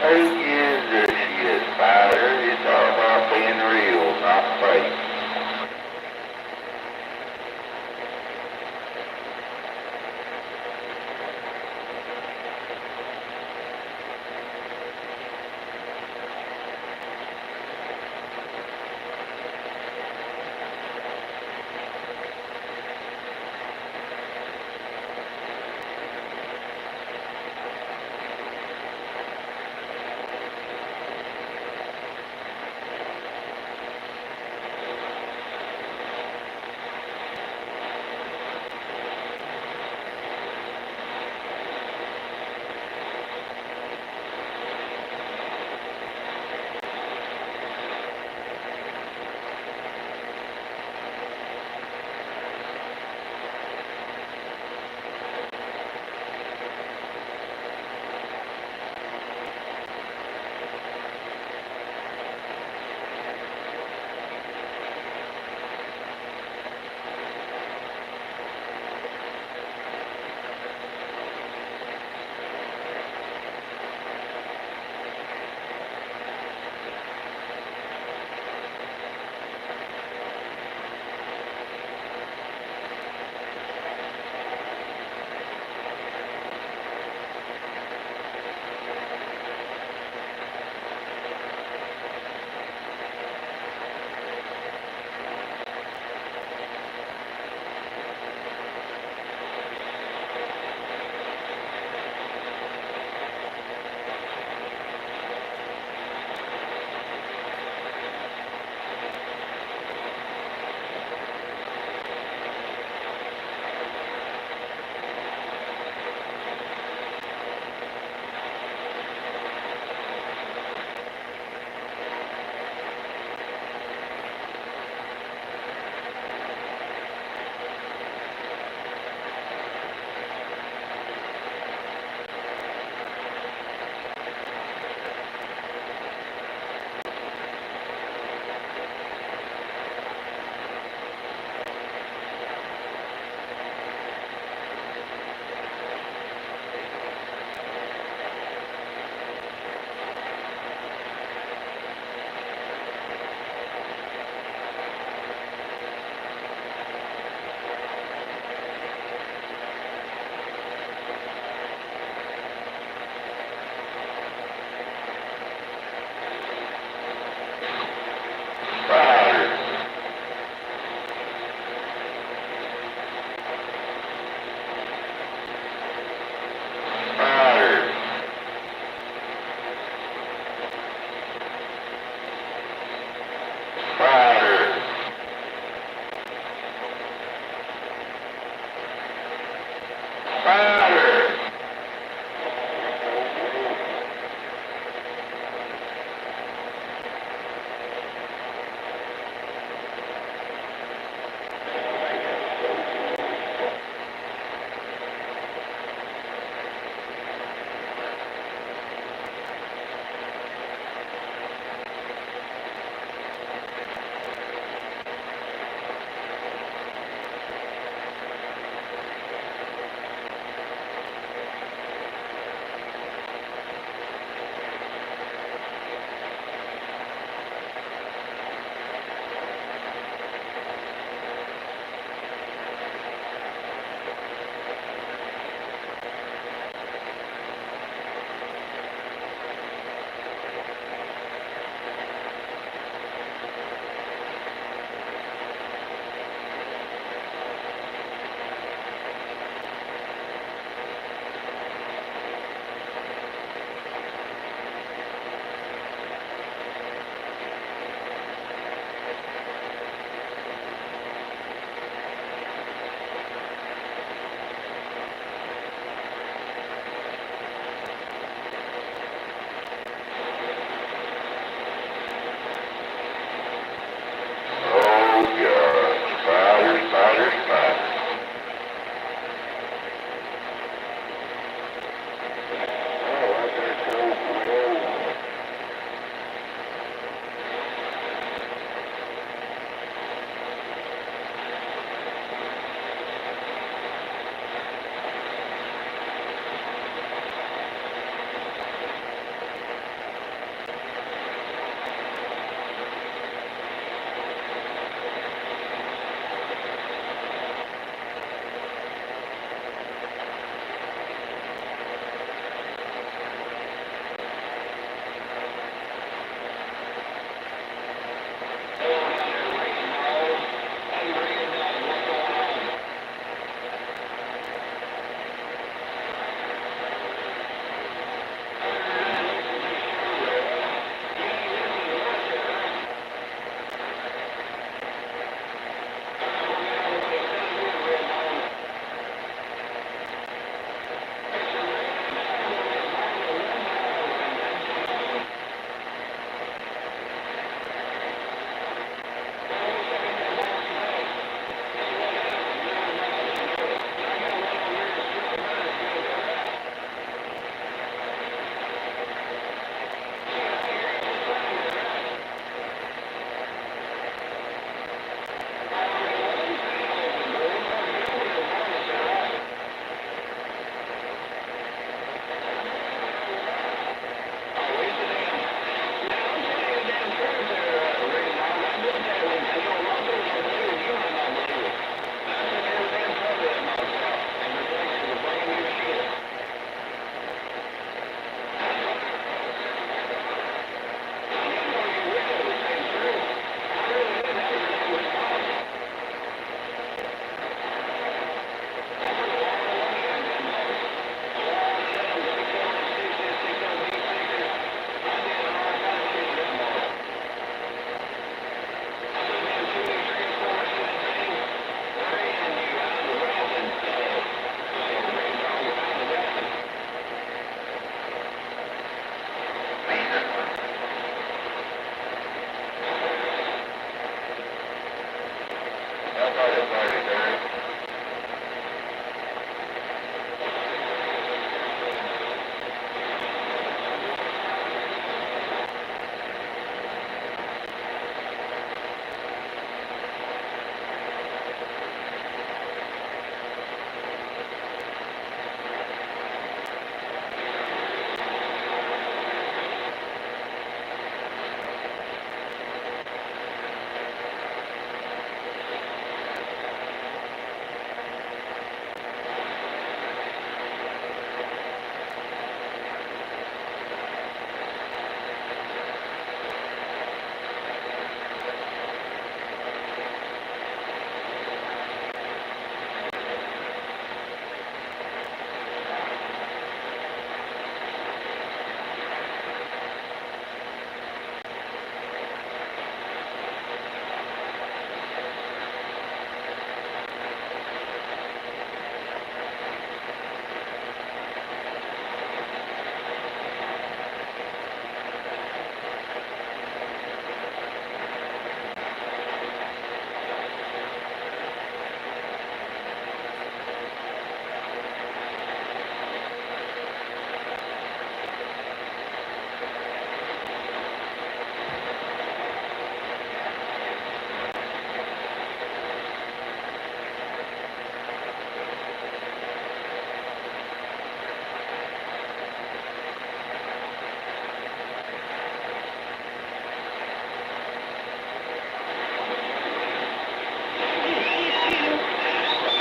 Who gives a shit, Spider? It's all about being real, not fake.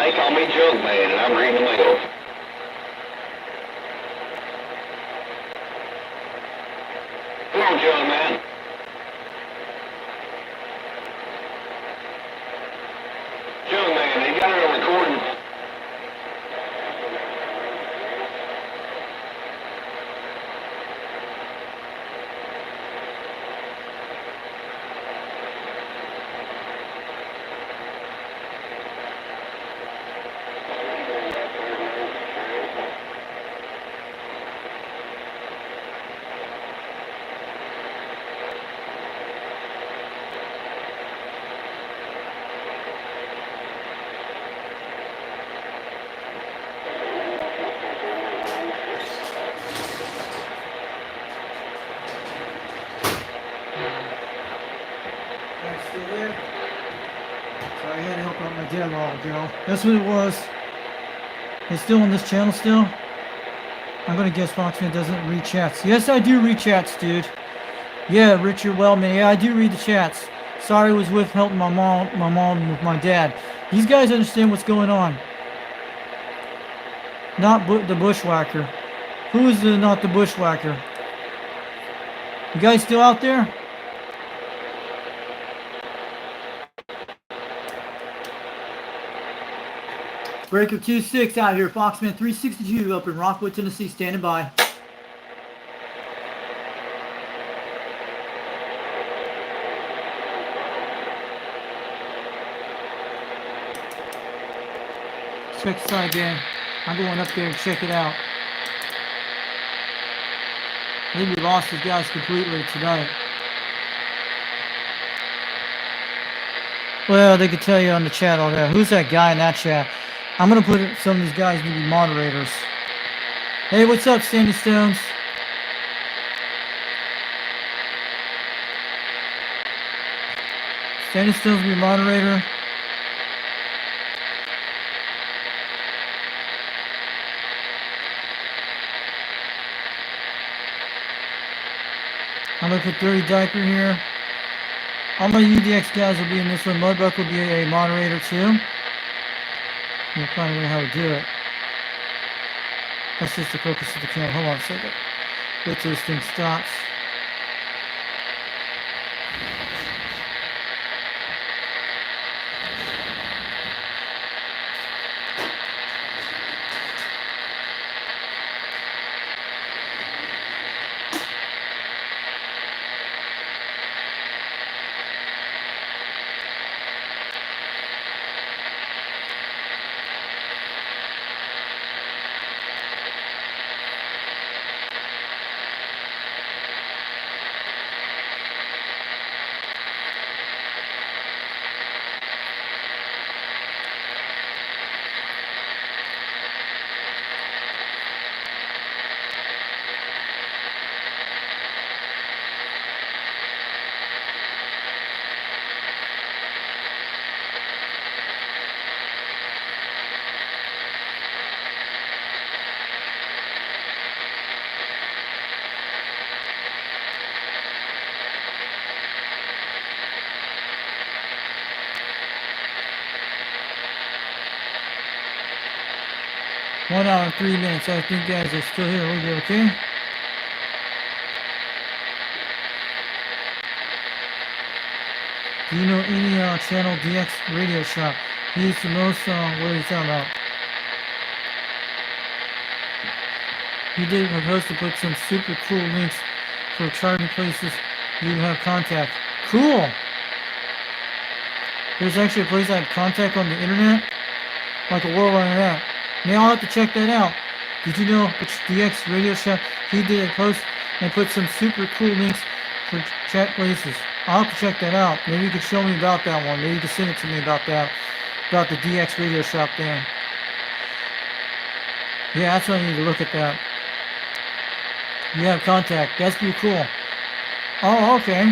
They call me Junk Man, and I'm reading the mail. Come on, Junk Man. Junk Man, they got it on recording. Guys still there? So I had to help out my dad a while ago. That's what it was. It's still on this channel still? I'm gonna guess Foxman doesn't read chats. Yes, I do read chats, dude. Yeah, Richard Wellman. Yeah, I do read the chats. Sorry, I was with helping my mom with my dad. These guys understand what's going on. Not the bushwhacker. Who is not the bushwhacker? You guys still out there? Breaker 2-6 out here. Foxman 362 up in Rockwood, Tennessee, standing by. Check the side gang. I'm going up there and check it out. I think we lost these guys completely tonight. Well, they could tell you on the chat all that. Who's that guy in that chat? I'm going to put some of these guys need to be moderators. Hey, what's up, Sandy Stones? Sandy Stones be moderator. I'm going to put Dirty Diaper here. All my UDX guys will be in this one. Mudbuck will be a moderator too. You'll probably know how to do it. That's just the focus of the camera. Hold on a second. Wait till this thing stops. One hour and 3 minutes. I think guys are still here. We'll be okay. Do you know any channel DX radio shop? He's the most, what are you talking about? He did propose to put some super cool links for charging places you have contact. Cool! There's actually a place I have contact on the internet, like a worldwide internet. Now I'll have to check that out. Did you know which DX radio shop? He did a post and put some super cool links for chat places. I'll have to check that out. Maybe you could show me about that one. Maybe you could send it to me about that, about the DX radio shop there. Yeah, that's what I need to look at that. You have contact. That's pretty cool. Oh, okay.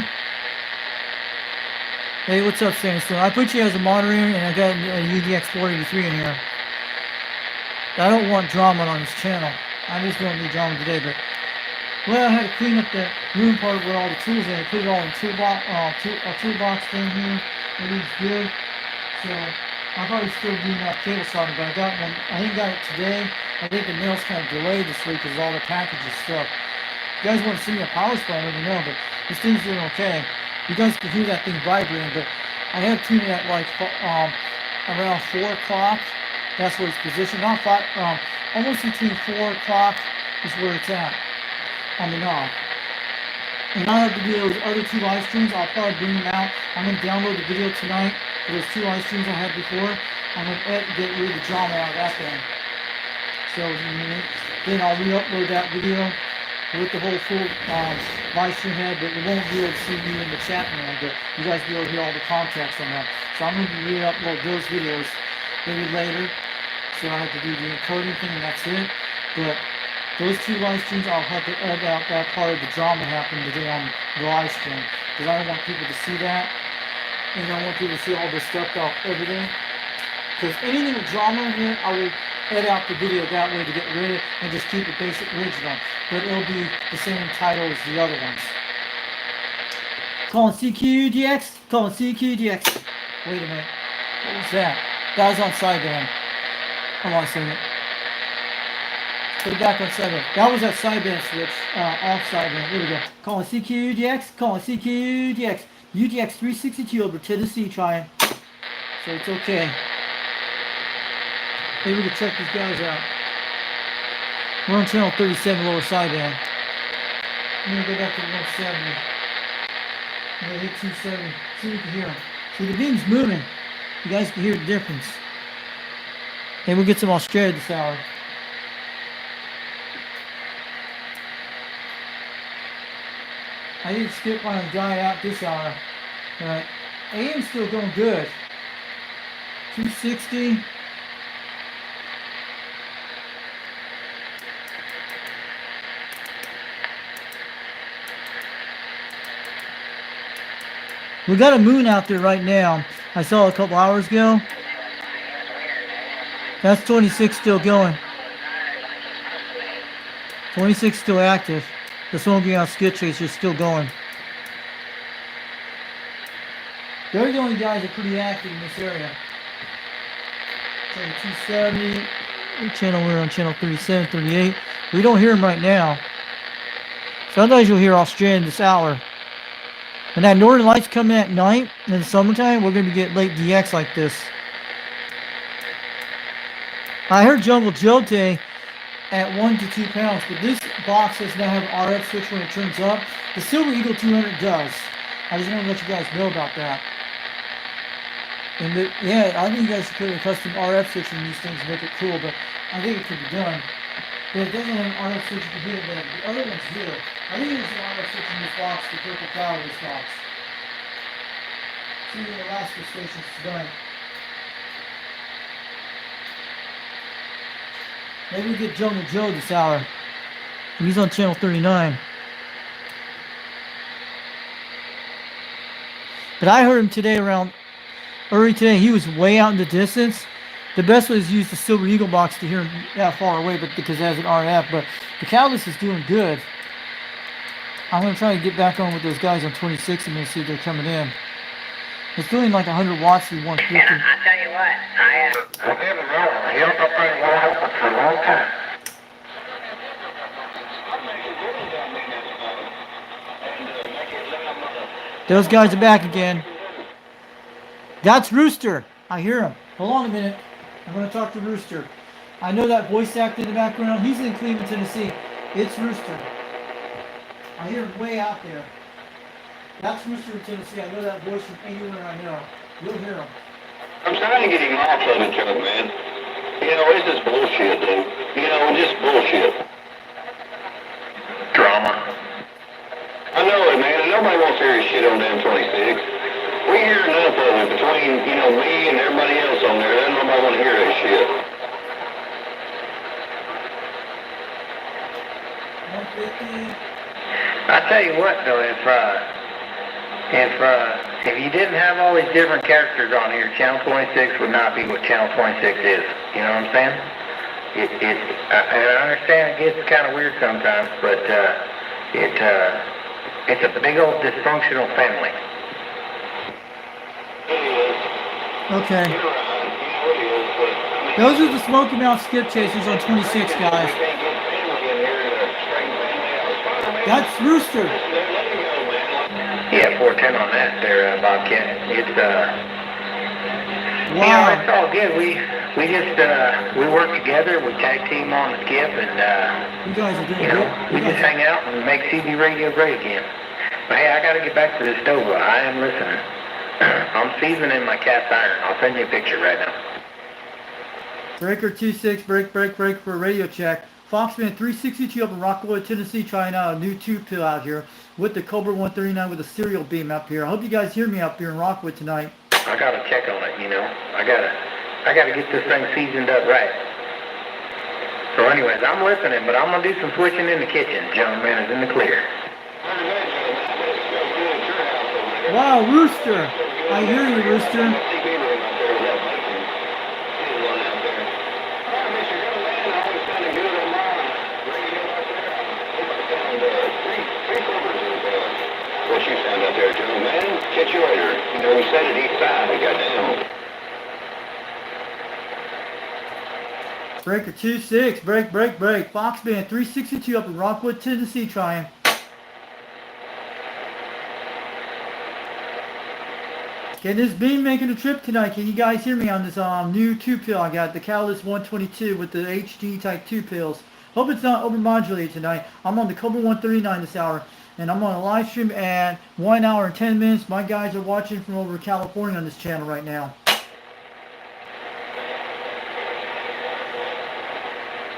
Hey, what's up, Sanderson? I put you as a moderator, and I got a UDX 483 in here. I don't want drama on this channel. I just don't need drama today, but well, I had to clean up the room part with all the tools in it. Put it all in a toolbox thing here. Everything's good. So I'm probably still doing that cable soldering, but I got one. I think I got it today. I think the mail's kind of delayed this week because all the packages stuff. If you guys want to see me a power supply, let me know. But this thing's doing okay. You guys can hear that thing vibrating, but I have tuned it at like around 4 o'clock. That's where it's positioned. Not 5. Almost between 4 o'clock is where it's at on the knob. And now I have to do those other 2 live streams. I'll probably bring them out. I'm going to download the video tonight for those 2 live streams I had before. I'm going to get rid of the drama out of that thing. So then I'll re-upload that video with the whole full live stream head, but you won't be able to see me in the chat room, but you guys will be able to hear all the context on that. So I'm going to re-upload those videos maybe later. So I have to do the encoding thing and that's it. But those 2 live streams, I'll have to edit out that part of the drama happening today on the live stream. Because I don't want people to see that. And I don't want people to see all this stuff about everything. Because anything with drama in here, I will edit out the video that way to get rid of it and just keep it basic original. But it'll be the same title as the other ones. Calling CQDX. Calling CQDX. Wait a minute. What was that? That was on sideband. Hold on a second. Put it back on sideband. That was that sideband switch. Off sideband. Here we go. Calling CQDX. Calling CQDX. UDX 362 over Tennessee trying. So it's okay. Maybe we can check these guys out. We're on channel 37 lower sideband. I'm gonna go back to 170. I'm gonna hit 270. See if we can hear them. See, the beam's moving. You guys can hear the difference. And we'll get some Australia this hour. I didn't skip on a guy out this hour. But AM's still going good. 260. We got a moon out there right now. I saw it a couple hours ago. That's 26 still going. 26 still active. This one being on skid tracer is still going. They're the only guys that are pretty active in this area. Channel 270. We're on channel 37, 38. We don't hear them right now. Sometimes you'll hear Australian this hour. When that Northern Lights come in at night in the summertime, we're going to get late DX like this. I heard Jungle Joe today at 1 to 2 pounds, but this box does not have an RF switch when it turns up. The Silver Eagle 200 does. I just want to let you guys know about that. And yeah, I think you guys should put a custom RF switch in these things to make it cool, but I think it could be done. But it doesn't have an RF switch you can hit it, but the other ones do. I think there's an RF switch in this box, the purple cow in this box. See the Alaska station's done. Maybe we get Jungle Joe this hour. He's on channel 39. But I heard him today early today. He was way out in the distance. The best way is to use the Silver Eagle box to hear him that far away, but because it has an RF. But the Catalyst is doing good. I'm going to try to get back on with those guys on 26 and see if they're coming in. It's doing like 100 watts to 150. And I tell you what, I didn't know. He had that thing wide open for a long time. Those guys are back again. That's Rooster. I hear him. Hold on a minute. I'm going to talk to Rooster. I know that voice act in the background. He's in Cleveland, Tennessee. It's Rooster. I hear him way out there. That's Rooster in Tennessee. I know that voice from anywhere I know. You'll hear him. I'm trying to get him off of it, Chuck, man. You know, it's just bullshit, dude. You know, just bullshit. drama. I know it, man. Nobody wants to hear his shit on damn 26. We hear enough of it between, you know, me and everybody else on there. Nobody want to hear that shit. 150. I tell you what, though, if you didn't have all these different characters on here, Channel 26 would not be what Channel 26 is. You know what I'm saying? I understand it gets kind of weird sometimes, but it's a big old dysfunctional family. Okay. You're right. Those are the Smoky Mouth skip chasers on 26, guys. That's Rooster. Yeah, 410 on that there, Bobcat. It's, Wow. you know, it's all good. We just, we work together, we tag team on the skip, and, You guys are doing you know, good. we just hang out and make CB radio great again. But hey, I gotta get back to this stove. I am listening. I'm seasoning my cast iron. I'll send you a picture right now. Breaker 26, break for a radio check. Foxman 362 up in Rockwood, Tennessee, trying out a new tube pill out here with the Cobra 139 with a serial beam up here. I hope you guys hear me up here in Rockwood tonight. I gotta check on it, you know. I gotta get this thing seasoned up right. So anyways, I'm listening, but I'm gonna do some switching in the kitchen. Gentleman is in the clear. Wow, Rooster. I hear you, Rooster. What you sound out there, gentlemen? Catch you later. You know, we said it east side. We got down. Breaker 26, break. Foxman 362 up in Rockwood, Tennessee, trying. Can this beam making a trip tonight? Can you guys hear me on this new tube pill I got, the Catalyst 122 with the HD type 2 pills? Hope it's not overmodulated tonight. I'm on the Cobra 139 this hour, and I'm on a live stream at 1 hour and 10 minutes. My guys are watching from over California on this channel right now.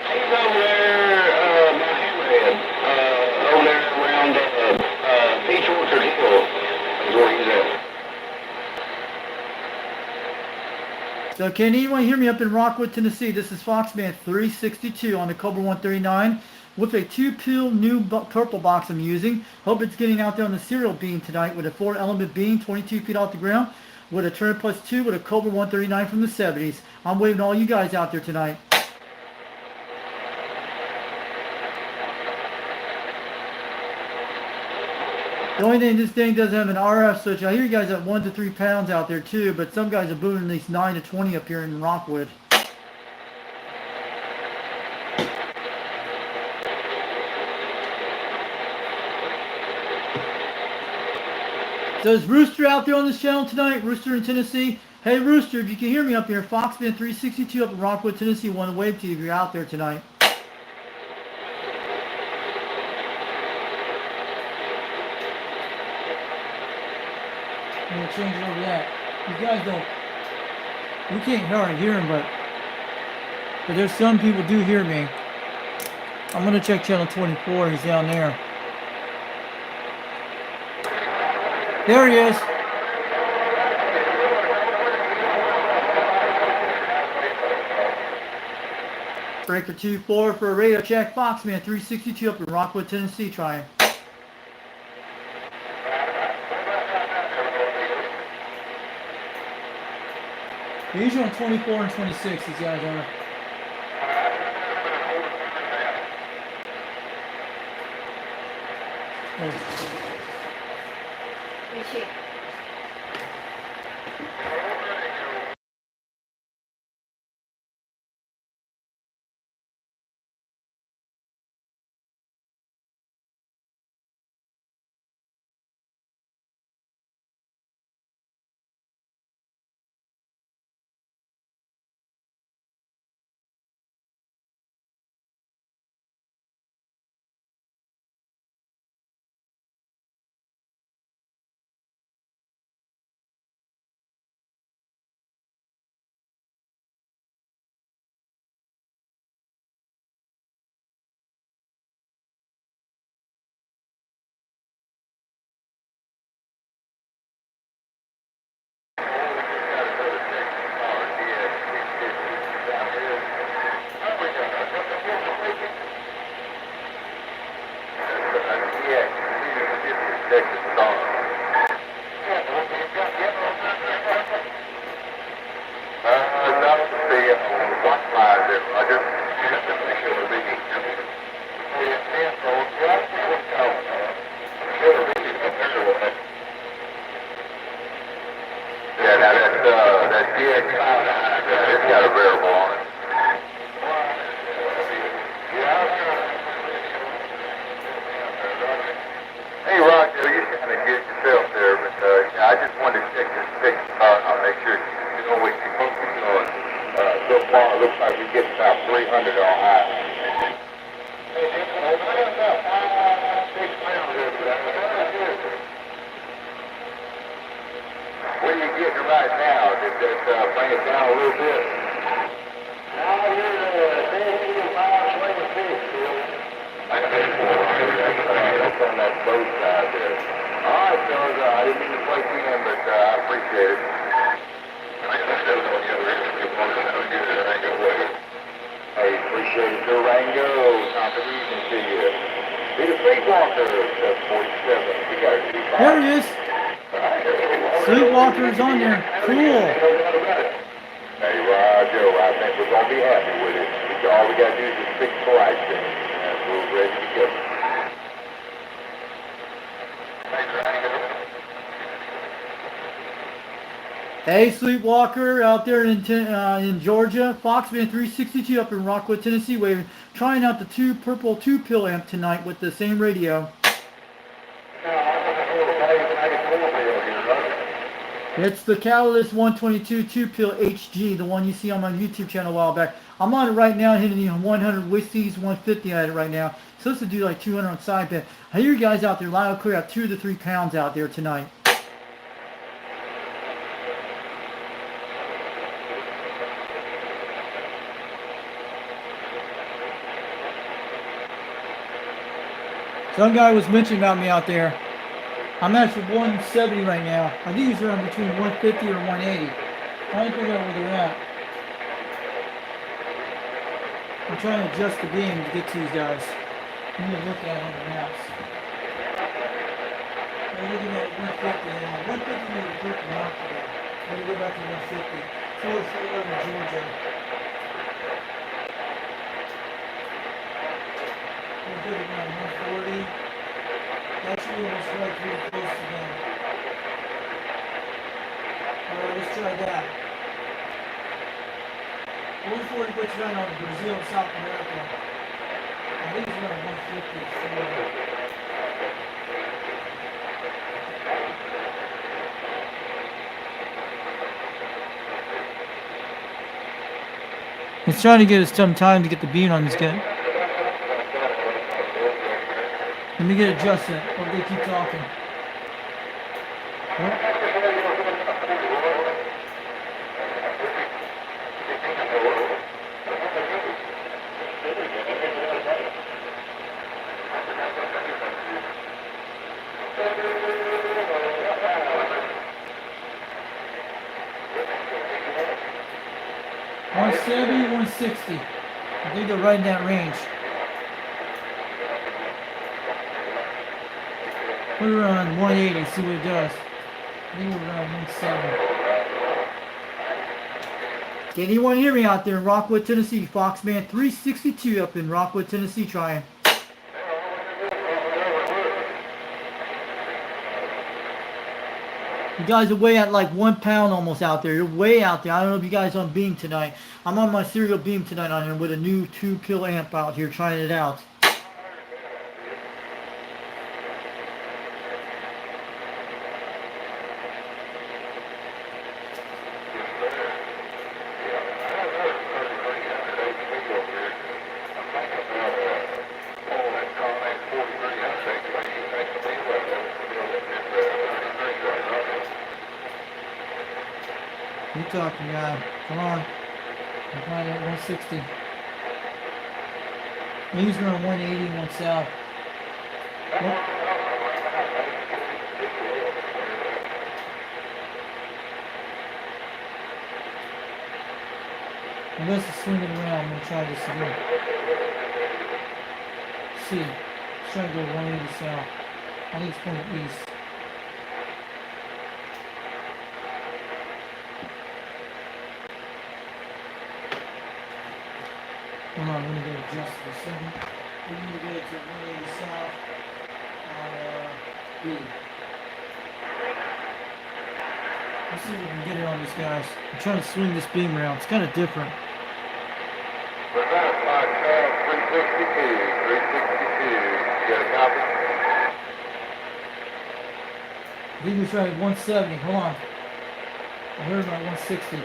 He's over there, my hammerhead, over there around Peach Orchard Hill is where he's at. So can anyone hear me up in Rockwood, Tennessee? This is Foxman 362 on the Cobra 139 with a 2-pill new purple box I'm using. Hope it's getting out there on the serial beam tonight with a 4-element beam 22 feet off the ground with a turn plus 2 with a Cobra 139 from the 70s. I'm waving all you guys out there tonight. The only thing, this thing doesn't have an RF switch. I hear you guys at 1 to 3 pounds out there too, but some guys are booming at least 9 to 20 up here in Rockwood. So is Rooster out there on this channel tonight? Rooster in Tennessee? Hey Rooster, if you can hear me up here, Foxman 362 up in Rockwood, Tennessee, want to wave to you if you're out there tonight. I'm going to change it over that. You guys don't, we can't hardly hear him, but there's some people do hear me. I'm going to check channel 24, he's down there. There he is. Breaker 2-4 for a radio check. Foxman 362 up in Rockwood, Tennessee, trying. They're usually on 24 and 26, these guys are. Oh. Yeah, now that GX5, it's got a variable on it. kind of get yourself there, but yeah, I just wanted to check your stick I'll make sure you know what you're focusing on. So far, it looks like we get about 300 on high. What are you getting right now? Did that bring it down a little bit? Now you're 5, 26, Bill. That's on that boat side there. All right, fellas, I didn't mean to play in, but I appreciate it. Hey, appreciate it, Durango. Top of the evening to you. Be the Sleepwalker, 747. We got a There he is. Sleepwalker is on there. Cool. Hey, Joe, I think we're going to be happy with it. All we got to do is just fix the light thing. And we're ready to go. Hey, Sleepwalker, out there in Georgia. Foxman 362 up in Rockwood, Tennessee. We're trying out the purple 2-pill amp tonight with the same radio. It's the Catalyst 122 2-pill HG, the one you see on my YouTube channel a while back. I'm on it right now, hitting the 100 whiskeys, 150 at it right now. Supposed to do like 200 on side bet. I hear you guys out there loud and clear, at 2 to 3 pounds out there tonight. Some guy was mentioning about me out there. I'm actually 170 right now. I think he's around between 150 or 180. I think figure out where they're at. I'm trying to adjust the beam to get to these guys. I'm going to look at it on the maps. I'm looking at 150 now. 150 made a quick knock today. I'm going to go back to 150. Towards Georgia. We'll put it around 140. Actually, almost right pretty close to them. Alright, let's try that. 140 puts right on Brazil and South America. I think it's around 150. He's trying to get us some time to get the beam on this guy. Let me get adjusted, or they keep talking. What? $170, $160. I think they're right in that range. Put it around 180, see what it does. I think we're around 170. Can anyone hear me out there in Rockwood, Tennessee? Foxman 362 up in Rockwood, Tennessee trying. You guys are way at like 1 pound almost out there. You're way out there. I don't know if you guys on beam tonight. I'm on my serial beam tonight on here with a new 2-pill amp out here trying it out. You talking, guy. Come on. I'm flying at 160. He's around 180 and 1 south. What? Unless it's swinging around, I'm going to try this again. See. It's trying to go 180 south. I think it's going east. Hold on, I'm going to go adjust for a second. We're going to go to 180 south on B. Let's see if we can get it on these guys. I'm trying to swing this beam around. It's kind of different. We're going to fly 362. 362. You got a copy? I think he was right at 170. Hold on. I heard about 160.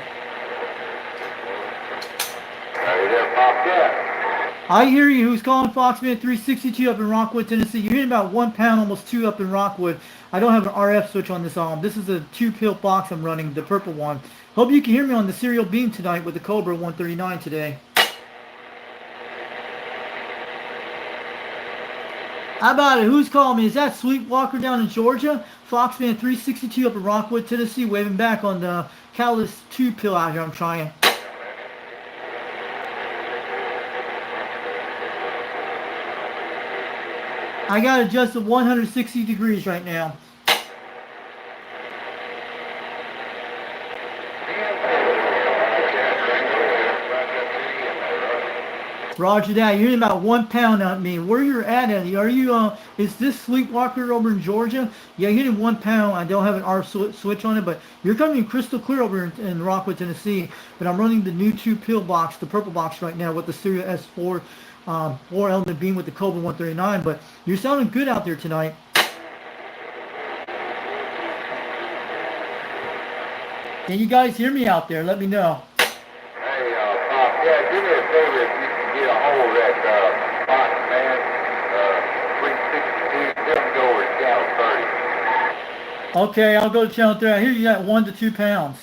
Hey there, Bobcat. I hear you. Who's calling? Foxman 362 up in Rockwood, Tennessee. You're hitting about 1 pound, almost 2 up in Rockwood. I don't have an RF switch on this arm. This is a 2-pill box I'm running, the purple one. Hope you can hear me on the serial beam tonight with the Cobra 139 today. How about it? Who's calling me? Is that Sweetwalker down in Georgia? Foxman 362 up in Rockwood, Tennessee, waving back on the Catalyst 2-pill out here I'm trying. I got adjusted 160 degrees right now. Roger that. You're hitting about 1 pound on me. Where you're at, Eddie? Are you, is this Sleepwalker over in Georgia? Yeah, you're hitting 1 pound. I don't have an R switch on it, but you're coming crystal clear over in Rockwood, Tennessee. But I'm running the new 2-pill box, the purple box right now with the Serial S4 4-element beam with the Cobra 139. But you're sounding good out there tonight. Can you guys hear me out there? Let me know. Hey, Bob, yeah, do me a favor if you can get a hold of that Fox man, 362, tell him to go over to channel 30. Okay, I'll go to channel 3. I hear you got 1 to 2 pounds.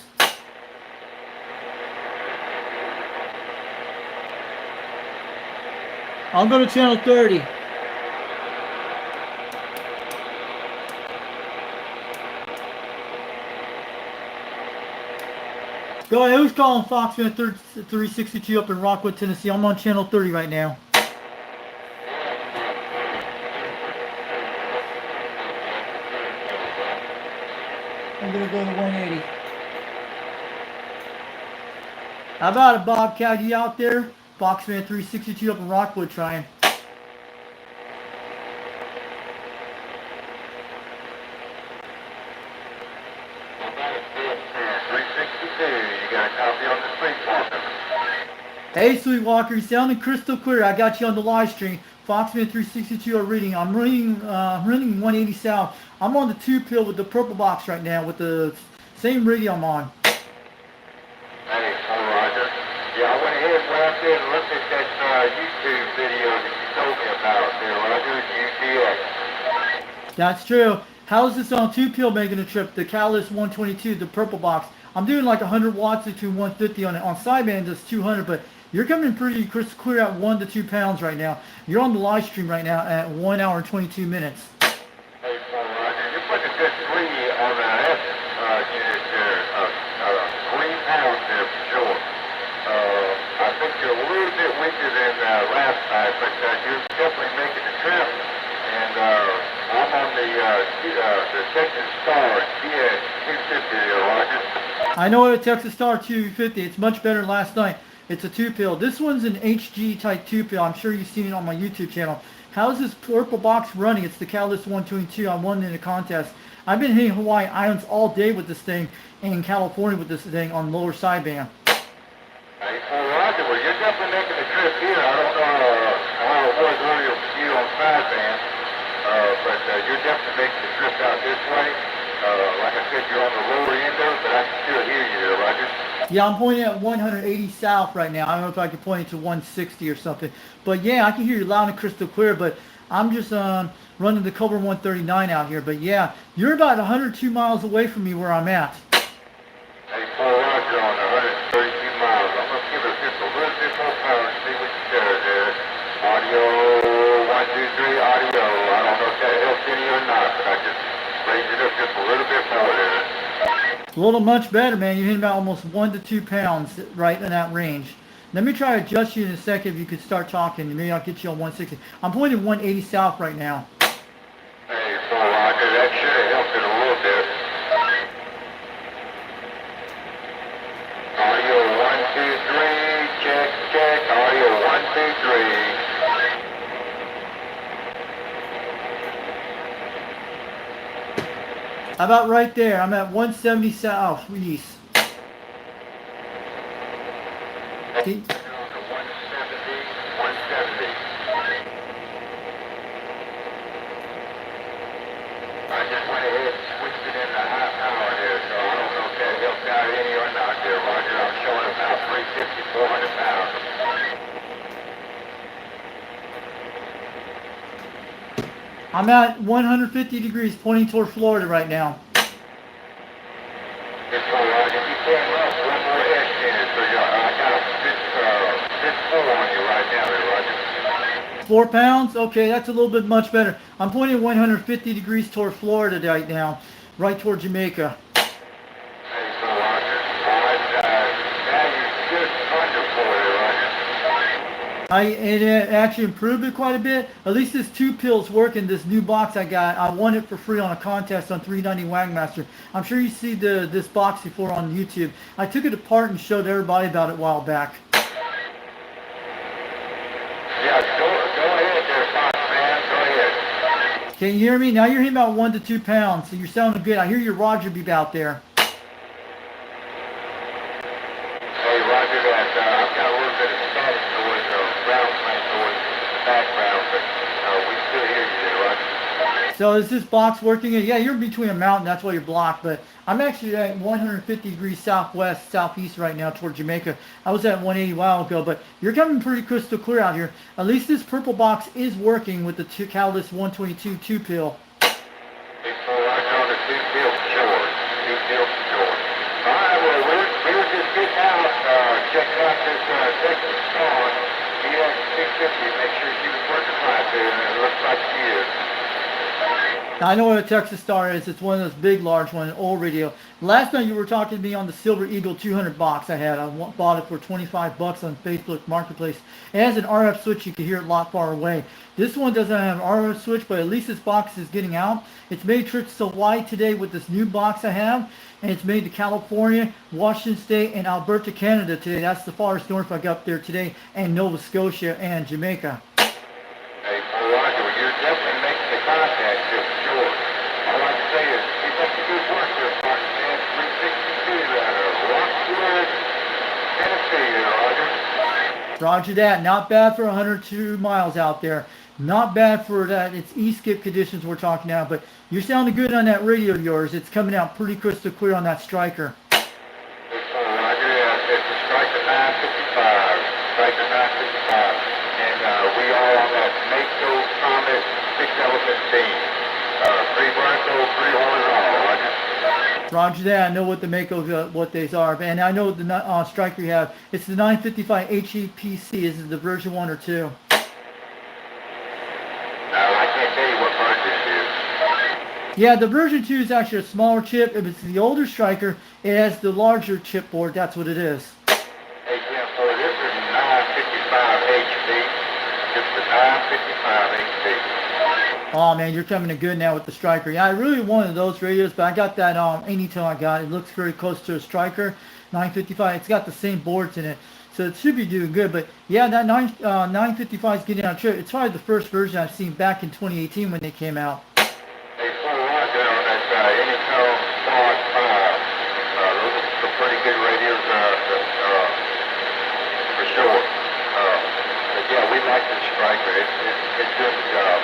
I'll go to channel 30. Go ahead. Who's calling? Foxman 362 up in Rockwood, Tennessee. I'm on channel 30 right now. I'm gonna go to 180. How about it, Bobcat? You out there? Foxman 362 up in Rockwood trying. 362, you got a copy on the Sleepwalker. Hey, Sweetwalker, you sounding crystal clear. I got you on the live stream. Foxman 362 are reading. I'm running 180 South. I'm on the 2-pill with the purple box right now with the same radio I'm on. Hey, Roger. Yeah, I went ahead and went out there and looked at that YouTube video that you told me about there, Roger. UTX. That's true. How's this on 2-pill making a trip? The Catalyst 122, the purple box. I'm doing like 100 watts to 150 on it. On sideband, it's 200, but you're coming pretty crystal clear at 1 to 2 pounds right now. You're on the live stream right now at 1 hour and 22 minutes. Hey, Roger, you're putting a good 3 on the S unit there. 3 pounds there for sure. I think you're a little bit weaker than last time, but you're definitely making the trip. And I'm on the Texas Star TS 250 there, Roger. I know a Texas Star 250. It's much better than last night. It's a 2-pill. This one's an HG type 2-pill. I'm sure you've seen it on my YouTube channel. How's this purple box running? It's the Catalyst 122. I won in a contest. I've been hitting Hawaii Islands all day with this thing, and in California with this thing on lower sideband. Hey, Roger, well, you're definitely making the trip here. I don't know how it was earlier for you on sideband, but you're definitely making the trip out this way. Like I said, you're on the lower end of it, but I can still hear you there, Roger. Yeah, I'm pointing at 180 south right now. I don't know if I can point it to 160 or something. But yeah, I can hear you loud and crystal clear, but I'm just running the Cobra 139 out here. But yeah, you're about 102 miles away from me where I'm at. Hey, Roger on 132 miles. I'm going to give it just a little bit more power and see what you does there. Audio, 1, 2, 3, audio. I don't know if that helps any or not, but I just raised it up just a little bit more there. A little much better, man. You're hitting about almost 1 to 2 pounds right in that range. Let me try to adjust you in a second if you could start talking. Maybe I'll get you on 160. I'm pointing 180 south right now. Hey, Roger, that should have helped it a little bit. Audio 1, 2, 3, check, check. Audio 1, 2, 3. How about right there? I'm at 170 south east. Okay. 170, 170. I just went ahead and switched it I'm at 150 degrees pointing toward Florida right now. It's all right. If you turn up one more edge in it, so I got this 4 on you right now there, Roger. 4 pounds? Okay, that's a little bit much better. I'm pointing 150 degrees toward Florida right now, right toward Jamaica. Hey, so Roger. All right, now you're just under Florida, Roger. It actually improved it quite a bit. At least this 2 pills working. This new box I got, I won it for free on a contest on 390 Wagmaster. I'm sure you see this box before on YouTube. I took it apart and showed everybody about it a while back. Yeah, go ahead there, Fox, man. Go ahead. Can you hear me? Now you're hitting about 1 to 2 pounds, so you're sounding good. I hear your Roger beep out there. Hey, Roger that. I've got a little bit of static noise, ground plane noise in the background, but we still hear you there, Roger. So is this box working? Yeah, you're between a mountain, that's why you're blocked, but I'm actually at 150 degrees southwest, southeast right now toward Jamaica. I was at 180 a while ago, but you're coming pretty crystal clear out here. At least this purple box is working with the Catalyst 122 2-pill. Hey, so Roger on the 2-pill shore. 2-pill shore. All right, well, we were just getting out, checking out this Texas Spawn, EX 650, make sure she was working right there, and it looks like she is. Now, I know what a Texas Star is. It's one of those big, large ones, old radio. Last night you were talking to me on the Silver Eagle 200 box I had. I bought it for 25 bucks on Facebook Marketplace. It has an RF switch. You can hear it a lot far away. This one doesn't have an RF switch, but at least this box is getting out. It's made trips to Hawaii today with this new box I have, and it's made to California, Washington State, and Alberta, Canada today. That's the farthest north I got up there today, and Nova Scotia and Jamaica. Hey, well, Roger, you're definitely making the contact here for sure. All I can say is keep up the good work there, Fox, man. 362 out of Rockwood, Tennessee there, Roger. Roger that. Not bad for 102 miles out there. Not bad for that. It's eskip conditions we're talking now, but you're sounding good on that radio of yours. It's coming out pretty crystal clear on that Striker. It's Roger, it's a Striker 955. Striker 955. And we are on that Mako Comet 6 Element team. 3 Bronco, 3 horizontal, Roger. Roger that. I know what the Mako, what these are. And I know the Striker you have. It's the 955 HEPC. Is it the version 1 or 2? I can't tell you what version it is. Yeah, the version 2 is actually a smaller chip. If it's the older Striker, it has the larger chipboard. That's what it is. Hey, Jim, so this is 955 HP. Just the 955 HP. Oh man, you're coming in good now with the Striker. Yeah, I really wanted those radios, but I got that Anytone I got. It looks very close to a Striker 955. It's got the same boards in it, so it should be doing good. But yeah, that 955 is getting on trip. It's probably the first version I've seen back in 2018 when they came out. Hey, full Roger on that Anytone Quad 5. Those are some pretty good radios for sure. But yeah, we like the Striker. It's doing the job.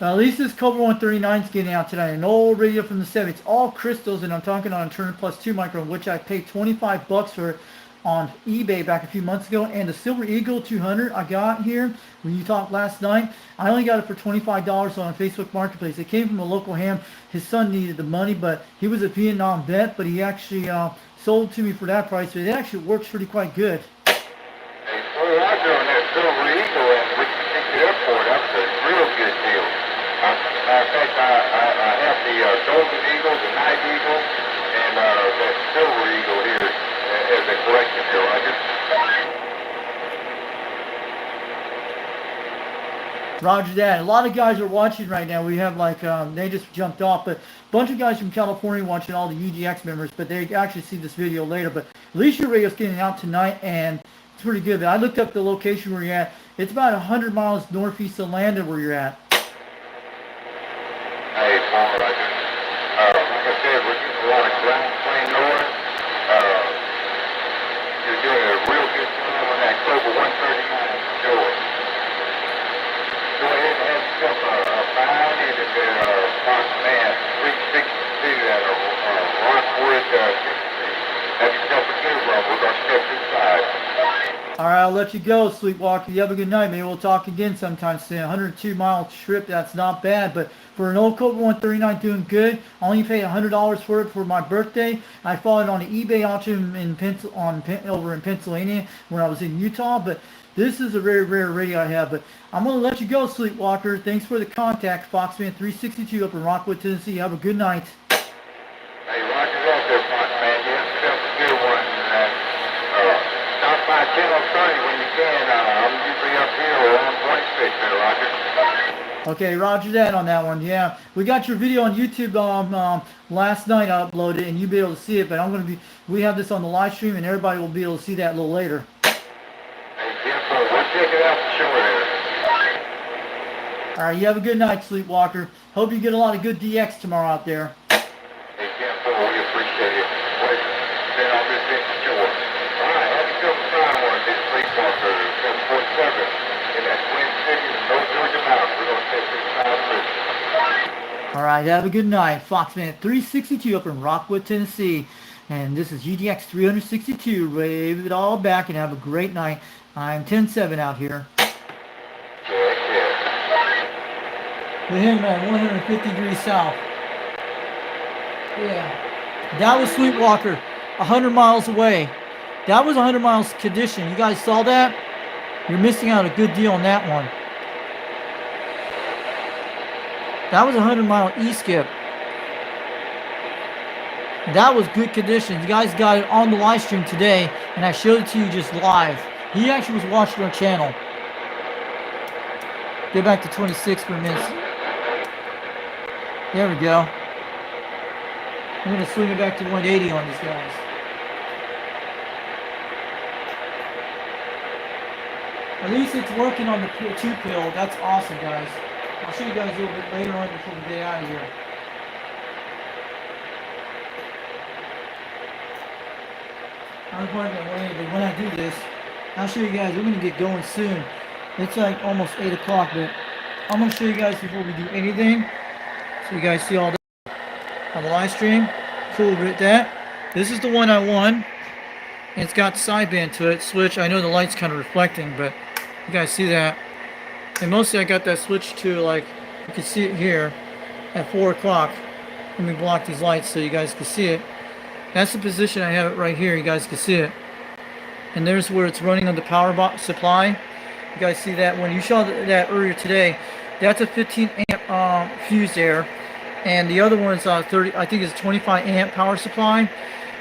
At least this Cobra 139 is getting out tonight. An old radio from the 70s. All crystals, and I'm talking on a Turner Plus 2 micro, which I paid 25 bucks for it on eBay back a few months ago. And the Silver Eagle 200 I got here when you talked last night, I only got it for $25 on Facebook Marketplace. It came from a local ham. His son needed the money, but he was a Vietnam vet, but he actually sold to me for that price. So it actually works pretty quite good. Hey, full Roger on that Silver Eagle and we can take the airport. That's a real good deal. Matter of fact, I have the Golden Eagle, the Night Eagle, and that Silver Eagle here as a collection here, Roger. Roger that. A lot of guys are watching right now. We have like, they just jumped off, but a bunch of guys from California watching, all the UGX members, but they actually see this video later. But at least your radio's getting out tonight, and it's pretty good. But I looked up the location where you're at. It's about 100 miles northeast of Landon where you're at. Hey, Paul, Roger. Like I said, we're getting a lot of ground plane noise. You're doing a real good job on that Cobra 139 for sure. Go ahead and have yourself a fine into the Fox Man 362 out of Rockwood, Tennessee. Have yourself a good one. We're going to step inside. All right, I'll let you go, Sleepwalker. You have a good night. Maybe we'll talk again sometime soon. 102-mile trip, that's not bad. But for an old Cobra 139 doing good, I only paid $100 for it for my birthday. I bought it on an eBay auction over in Pennsylvania when I was in Utah. But this is a very rare radio I have. But I'm going to let you go, Sleepwalker. Thanks for the contact, Foxman 362 up in Rockwood, Tennessee. Have a good night. Hey, Roger's out there, Foxman. You have yourself a good one. Stop by 10:30 when you can. I'm usually up here on 26 there, Roger. Okay, roger that on that one. Yeah, we got your video on YouTube last night. I uploaded it, and you'll be able to see it. But we have this on the live stream, and everybody will be able to see that a little later. Hey, Jim, we'll check it out for sure there. All right, you have a good night, Sleepwalker. Hope you get a lot of good DX tomorrow out there. Hey, Jim, we appreciate it. Been on this thing for sure. All right, have yourself a fine one. This Sleepwalker 747 in that Twin Cities, North Georgia mountain. We're going to take this time with. All right, have a good night. Foxman 362 up in Rockwood, Tennessee. And this is GDX 362. Wave it all back and have a great night. I'm 10-7 out here. We're hitting at 150 degrees south. Yeah. That was Sweetwalker, 100 miles away. That was 100 miles condition. You guys saw that? You're missing out a good deal on that one. That was a 100-mile eskip. That was good condition. You guys got it on the live stream today, and I showed it to you just live. He actually was watching our channel. Get back to 26 per minute. There we go. I'm going to swing it back to 180 on these guys. At least it's working on the 2 pill. That's awesome, guys. I'll show you guys a little bit later on before we get out of here. I'm part of that way, but when I do this, I'll show you guys. We're going to get going soon. It's like almost 8 o'clock, but I'm going to show you guys before we do anything. So you guys see all that on the live stream. Cool with that. This is the one I won. And it's got sideband to it. Switch. I know the light's kind of reflecting, but you guys see that. And mostly I got that switch to, like, you can see it here at 4 o'clock. Let me block these lights so you guys can see it. That's the position I have it right here. You guys can see it. And there's where it's running on the power box supply. You guys see that? When you saw that earlier today, that's a 15 amp fuse there. And the other one's 30, I think it's a 25 amp power supply.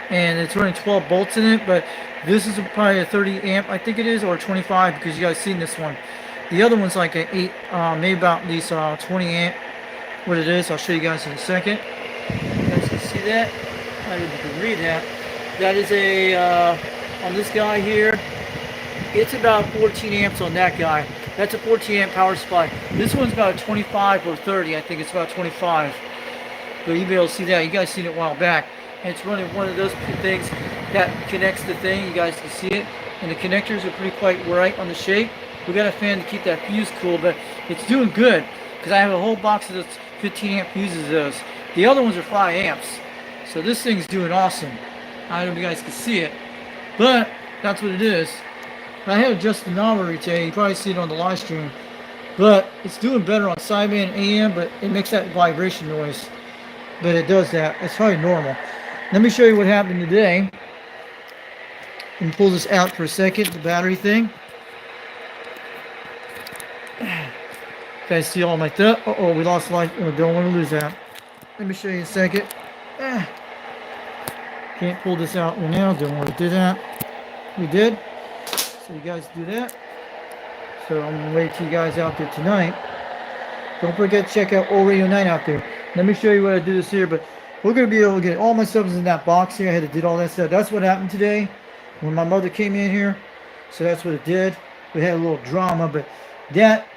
And it's running 12 bolts in it. But this is probably a 30 amp, I think it is, or 25, because you guys seen this one. The other one's like a 8, maybe about at least 20 amp. What it is, I'll show you guys in a second. You guys can see that. I don't know if you can read that. That is a, on this guy here, it's about 14 amps on that guy. That's a 14 amp power supply. This one's about 25 or 30. I think it's about 25. But you'll be able to see that. You guys seen it a while back. And it's running one of those things that connects the thing. You guys can see it. And the connectors are pretty quite right on the shape. We got a fan to keep that fuse cool, but it's doing good. Because I have a whole box of those 15 amp fuses of those. The other ones are 5 amps. So this thing's doing awesome. I don't know if you guys can see it. But that's what it is. I have just the knob today. You probably see it on the live stream. But it's doing better on sideband AM, but it makes that vibration noise. But it does that. It's probably normal. Let me show you what happened today. Let me pull this out for a second, the battery thing. You guys see all my stuff? Uh-oh, we lost light. Oh, don't want to lose that. Let me show you a second. Can't pull this out right now. Don't want to do that. We did. So you guys do that. So I'm going to wait till you guys out there tonight. Don't forget to check out Old Radio 9 out there. Let me show you what I do this here. But we're going to be able to get all my stuff in that box here. I had to do all that stuff. That's what happened today when my mother came in here. So that's what it did. We had a little drama. But that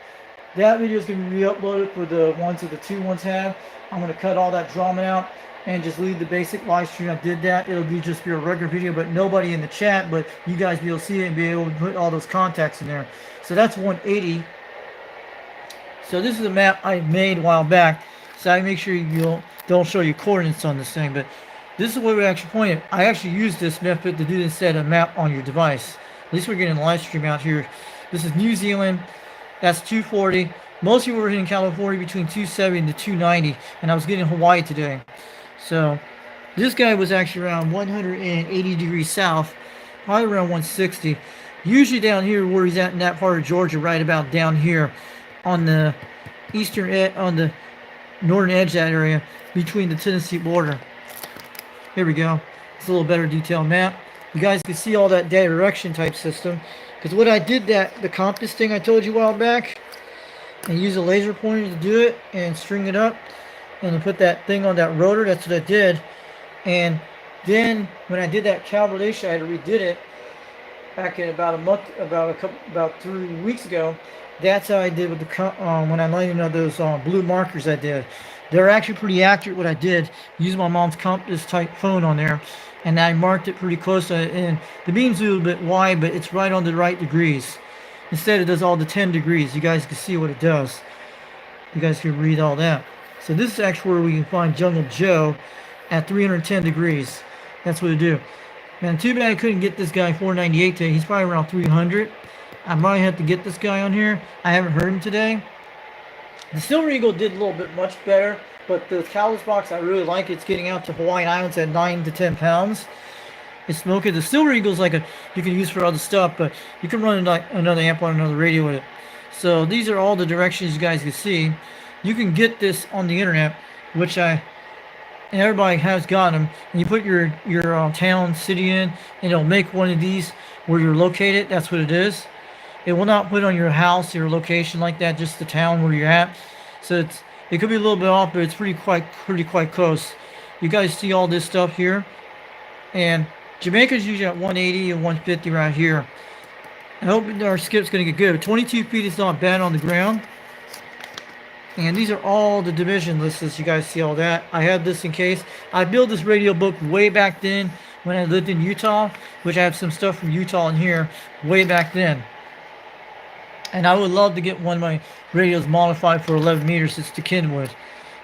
video is going to be uploaded for the ones that the 2 ones have. I'm going to cut all that drama out and just leave the basic live stream. I did that. It'll be just be a regular video, but nobody in the chat, but you guys be able to see it and be able to put all those contacts in there. So that's 180. So this is a map I made a while back. So I make sure you don't show you coordinates on this thing, but this is where we actually pointed. I actually used this method to do this instead of map on your device. At least we're getting a live stream out here. This is New Zealand. That's 240. Most people were in California between 270 to 290, and I was getting Hawaii today. So this guy was actually around 180 degrees south, probably around 160. Usually down here where he's at in that part of Georgia, right about down here on the eastern edge, on the northern edge of that area between the Tennessee border. Here we go. It's a little better detailed map. You guys can see all that direction type system. Because what I did, the compass thing I told you a while back, and use a laser pointer to do it and string it up and to put that thing on that rotor. That's what I did. And then when I did that calibration, I had to redid it back in about a month, about 3 weeks ago. That's how I did with the when I landed on those blue markers I did. They're actually pretty accurate. What I did, use my mom's compass type phone on there, and I marked it pretty close. And the beam's a little bit wide, but it's right on the right degrees. Instead, it does all the 10 degrees. You guys can see what it does. You guys can read all that. So this is actually where we can find Jungle Joe at 310 degrees. That's what it do. Man, too bad I couldn't get this guy 498 today. He's probably around 300. I might have to get this guy on here. I haven't heard him today. The Silver Eagle did a little bit much better, but the Callus box, I really like. It's getting out to Hawaiian Islands at 9 to 10 pounds. It's smoking. The Silver Eagle is like you can use for other stuff, but you can run another amp on another radio with it. So these are all the directions you guys can see. You can get this on the internet, which and everybody has got them. And you put your town, city in, and it'll make one of these where you're located. That's what it is. It will not put on your house, your location like that, just the town where you're at. So it could be a little bit off, but it's pretty quite close. You guys see all this stuff here, and Jamaica's usually at 180 and 150 right here. I hope our skip's going to get good. 22 feet is not bad on the ground. And these are all the division lists. You guys see all that. I have this in case. I built this radio book way back then when I lived in Utah, which I have some stuff from Utah in here way back then. And I would love to get one of my radios modified for 11 meters. It's the Kenwood.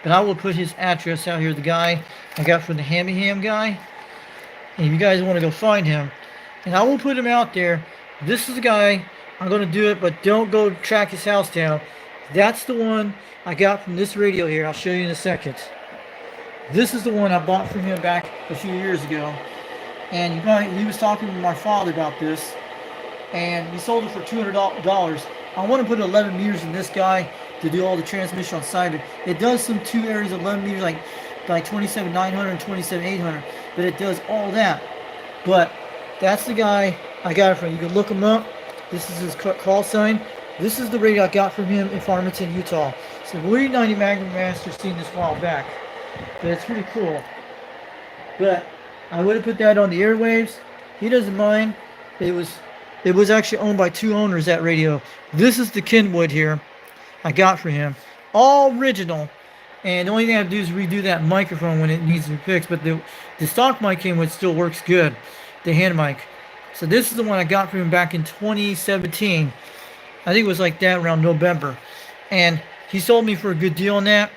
But I will put his address out here. The guy I got from the Hammy Ham guy. And if you guys want to go find him, and I will put him out there. This is the guy. I'm going to do it, but don't go track his house down. That's the one I got from this radio here. I'll show you in a second. This is the one I bought from him back a few years ago. And he was talking to my father about this. And he sold it for $200. I want to put 11 meters in this guy to do all the transmission on side. It does some 2 areas of 11 meters, like 27,900 and 27,800. But it does all that. But that's the guy I got it from. You can look him up. This is his call sign. This is the radio I got from him in Farmington, Utah. So Veryy 90 Magnum Master, seen this a while back. But it's pretty cool. But I would have put that on the airwaves. He doesn't mind. It was actually owned by 2 owners, that radio. This is the Kenwood here I got for him. All original. And the only thing I have to do is redo that microphone when it needs to be fixed. But the stock mic Kenwood still works good. The hand mic. So this is the one I got from him back in 2017. I think it was like that around November. And he sold me for a good deal on that.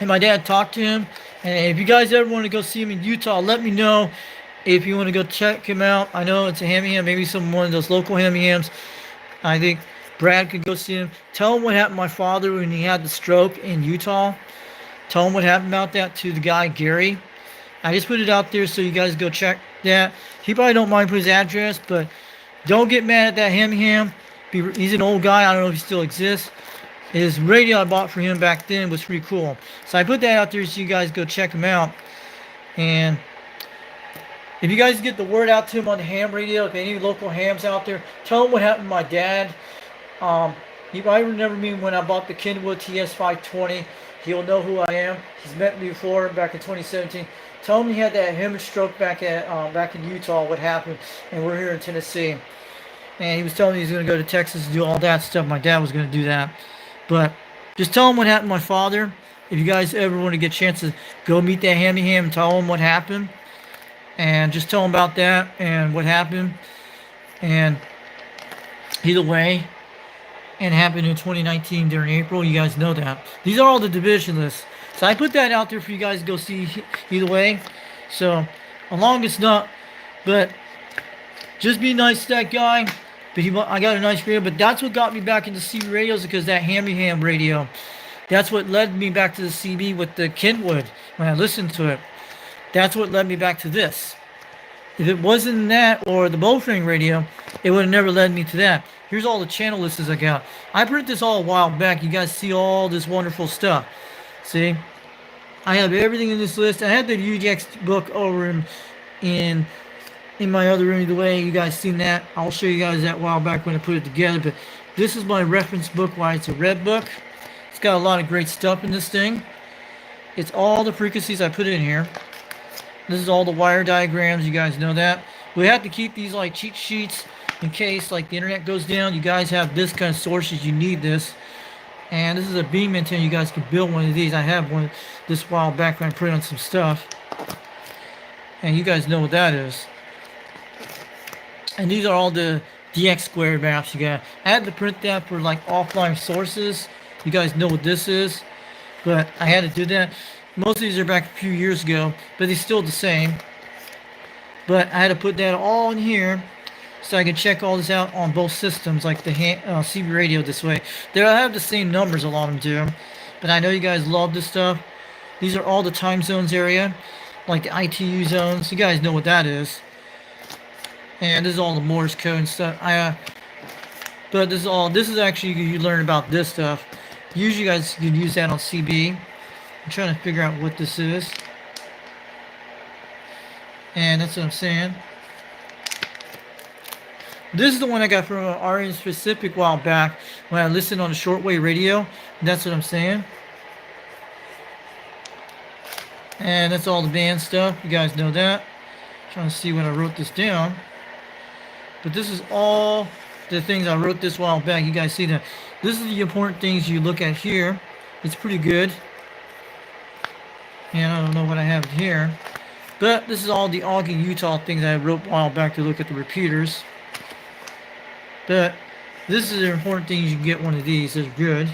And my dad talked to him. And if you guys ever want to go see him in Utah, let me know. If you want to go check him out. I know it's a Hammy Ham, maybe one of those local Hammy Hams. I think Brad could go see him. Tell him what happened to my father when he had the stroke in Utah. Tell him what happened about that to the guy, Gary. I just put it out there so you guys go check that. He probably don't mind putting his address, but don't get mad at that Hammy Ham. He's an old guy. I don't know if he still exists. His radio I bought for him back then was pretty cool. So I put that out there so you guys go check him out. And if you guys get the word out to him on the ham radio, if any local hams out there, tell him what happened to my dad. He might remember me when I bought the Kenwood TS520. He'll know who I am. He's met me before back in 2017. Tell him he had that hemorrhage stroke back in Utah, what happened, and we're here in Tennessee. And he was telling me he's going to go to Texas and do all that stuff. My dad was going to do that. But just tell him what happened to my father. If you guys ever want to get a chance to go meet that Hammy Ham and tell him what happened. And just tell him about that and what happened. And either way, and happened in 2019 during April. You guys know that. These are all the division lists. So I put that out there for you guys to go see either way. So, along it's not, but Just be nice to that guy. But I got a nice radio. But that's what got me back into CB radios, because that ham radio. That's what led me back to the CB with the Kenwood when I listened to it. That's what led me back to this. If it wasn't that or the Bowstring radio, it would have never led me to that. Here's all the channel lists I got. I printed this all a while back. You guys see all this wonderful stuff. See? I have everything in this list. I had the UGX book over in my other room the way you guys seen that. I'll show you guys that a while back when I put it together. But this is my reference book, why it's a red book. It's got a lot of great stuff in this thing. It's all the frequencies I put in here. This is all the wire diagrams. You guys know that. We have to keep these like cheat sheets in case like the internet goes down. You guys have this kind of sources. You need this. And this is a beam antenna. You guys can build one of these. I have one this while back when I put on some stuff. And you guys know what that is. And these are all the DX square maps you got. I had to print that for like offline sources. You guys know what this is. But I had to do that. Most of these are back a few years ago, but they're still the same. But I had to put that all in here so I can check all this out on both systems, like the CB radio this way. They'll have the same numbers, a lot of them do. But I know you guys love this stuff. These are all the time zones area, like the ITU zones. You guys know what that is. And this is all the Morse code and stuff. But this is actually, you learn about this stuff. Usually you guys can use that on CB. I'm trying to figure out what this is. And that's what I'm saying. This is the one I got from RN Pacific a while back when I listened on the shortwave radio. That's what I'm saying. And that's all the band stuff. You guys know that. I'm trying to see when I wrote this down. But this is all the things I wrote this while back. You guys see that. This is the important things you look at here. It's pretty good. And I don't know what I have here. But this is all the Ogden, Utah things I wrote a while back to look at the repeaters. But this is the important things. You can get one of these. They're good.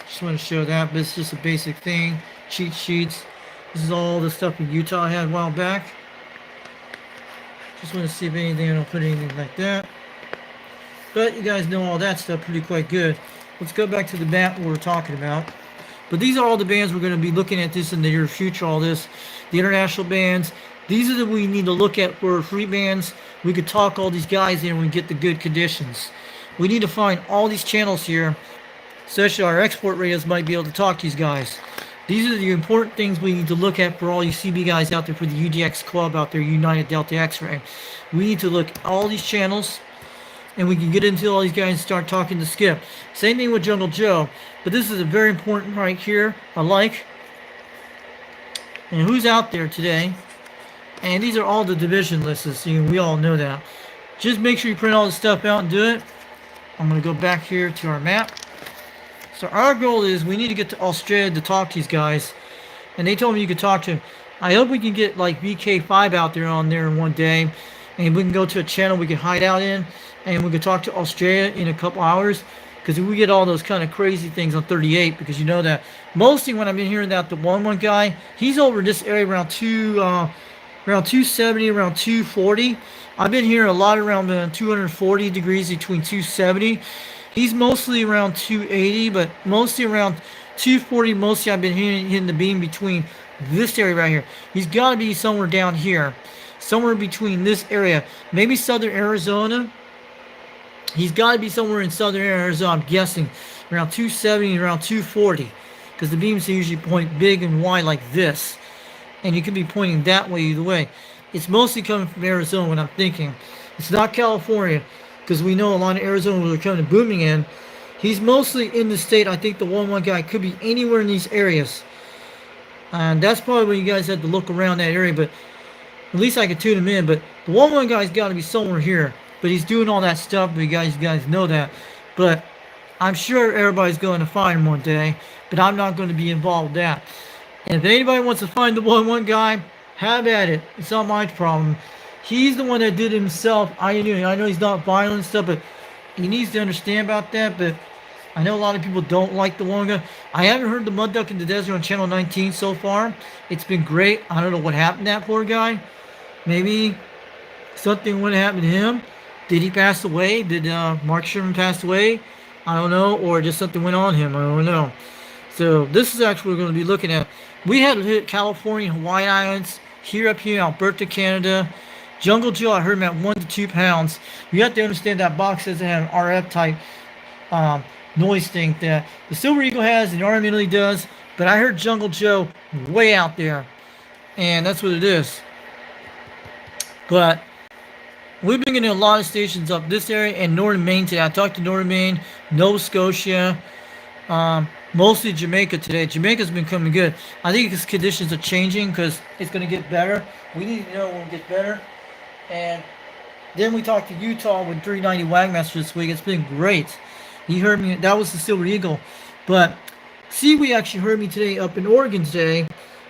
Just want to show that. But it's just a basic thing. Cheat sheets. This is all the stuff in Utah I had a while back. Just want to see if anything, I don't put anything like that. But you guys know all that stuff pretty quite good. Let's go back to the map we were talking about. But these are all the bands we're going to be looking at this in the near future, all this. The international bands. These are the we need to look at for free bands. We could talk all these guys in and we get the good conditions. We need to find all these channels here. Especially our export radios might be able to talk to these guys. These are the important things we need to look at for all you CB guys out there, for the UDX club out there, United Delta X-Ray. We need to look at all these channels. And we can get into all these guys and start talking to Skip. Same thing with Jungle Joe. But this is a very important right here. I like. And who's out there today? And these are all the division lists. So we all know that. Just make sure you print all this stuff out and do it. I'm going to go back here to our map. So our goal is we need to get to Australia to talk to these guys. And they told me you could talk to them. I hope we can get like VK5 out there on there in one day. And we can go to a channel we can hide out in. And we can talk to Australia in a couple hours. Because we get all those kind of crazy things on 38. Because you know that mostly when I've been hearing that the 1-1 guy, he's over this area around 270, around 240. I've been hearing a lot around 240 degrees between 270. He's mostly around 280, but mostly around 240. Mostly I've been hitting the beam between this area right here. He's got to be somewhere down here. Somewhere between this area. Maybe southern Arizona. He's got to be somewhere in southern Arizona, I'm guessing. Around 270 and around 240. Because the beams usually point big and wide like this. And you could be pointing that way either way. It's mostly coming from Arizona, what I'm thinking. It's not California. Because we know a lot of Arizona are coming booming in. He's mostly in the state. I think the 1-1 guy could be anywhere in these areas. And that's probably when you guys have to look around that area. But at least I can tune him in. But the 1-1 guy's got to be somewhere here. But he's doing all that stuff. But you guys know that. But I'm sure everybody's going to find him one day. But I'm not going to be involved with that. And if anybody wants to find the 1-1 guy, have at it. It's not my problem. He's the one that did it himself. I know he's not violent and stuff, but he needs to understand about that. But I know a lot of people don't like the 1-1 guy. I haven't heard the Mud Duck in the Desert on Channel 19 so far. It's been great. I don't know what happened to that poor guy. Maybe something would happen to him. Did he pass away? Did Mark Sherman pass away? I don't know, or just something went on him. I don't know. So this is actually what we're going to be looking at. We had to hit California, Hawaii Islands, up here, Alberta, Canada. Jungle Joe, I heard him at 1 to 2 pounds. You have to understand that box doesn't have an RF type noise thing that the Silver Eagle has and the Army really does. But I heard Jungle Joe way out there, and that's what it is. But we've been getting a lot of stations up this area and northern Maine today. I talked to northern Maine, Nova Scotia, mostly Jamaica today. Jamaica's been coming good. I think his conditions are changing because it's going to get better. We need to know when it gets better. And then we talked to Utah with 390 Wagmaster this week. It's been great. He heard me. That was the Silver Eagle. But Seaweed actually heard me today up in Oregon today.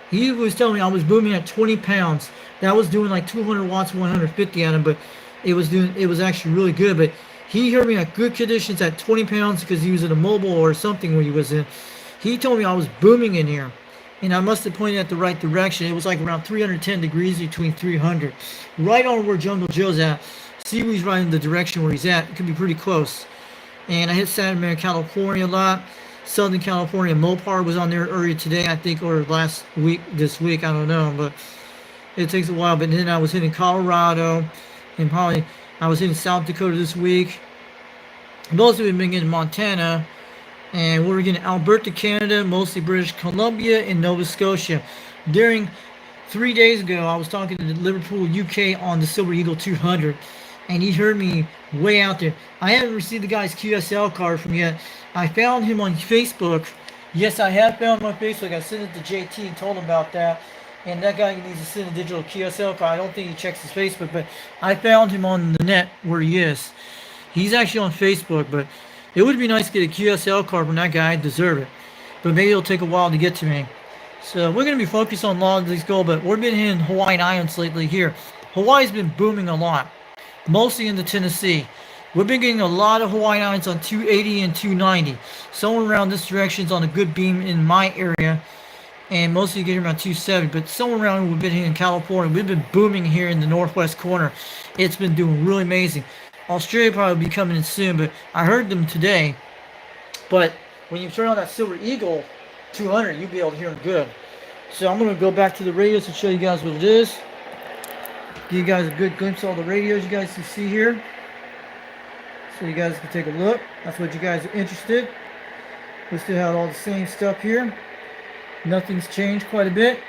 He was telling me I was booming at 20 pounds. That was doing like 200 watts, 150 at him, but it was actually really good. But he heard me at good conditions at 20 pounds because he was in a mobile or something where he was in. He told me I was booming in here. And I must have pointed at the right direction. It was like around 310 degrees between 300. Right on where Jungle Joe's at. Seaweed's right in the direction where he's at. It could be pretty close. And I hit Santa Maria, California a lot. Southern California, Mopar was on there earlier today, I think, or this week, I don't know. But it takes a while. But then I was hitting Colorado. And probably I was hitting South Dakota this week. Mostly we've been getting Montana. And we're getting Alberta, Canada, mostly British Columbia, and Nova Scotia. During 3 days ago, I was talking to the Liverpool, UK on the Silver Eagle 200, and he heard me way out there. I haven't received the guy's QSL card from yet. I found him on Facebook. Yes, I have found him on Facebook. I sent it to JT and told him about that. And that guy needs to send a digital QSL card. I don't think he checks his Facebook, but I found him on the net where he is. He's actually on Facebook, but it would be nice to get a QSL card from that guy. I deserve it. But maybe it'll take a while to get to me. So we're going to be focused on a lot of these goals, but we've been hitting Hawaiian Islands lately here. Hawaii's been booming a lot, mostly in the Tennessee. We've been getting a lot of Hawaiian Islands on 280 and 290. Somewhere around this direction is on a good beam in my area, and mostly getting around 270. But somewhere around we've been here in California. We've been booming here in the northwest corner. It's been doing really amazing. Australia probably will be coming in soon, but I heard them today. But when you turn on that Silver Eagle 200, you'll be able to hear them good. So I'm going to go back to the radios and show you guys what it is. Give you guys a good glimpse of all the radios you guys can see here. So you guys can take a look. That's what you guys are interested. We still have all the same stuff here. Nothing's changed quite a bit.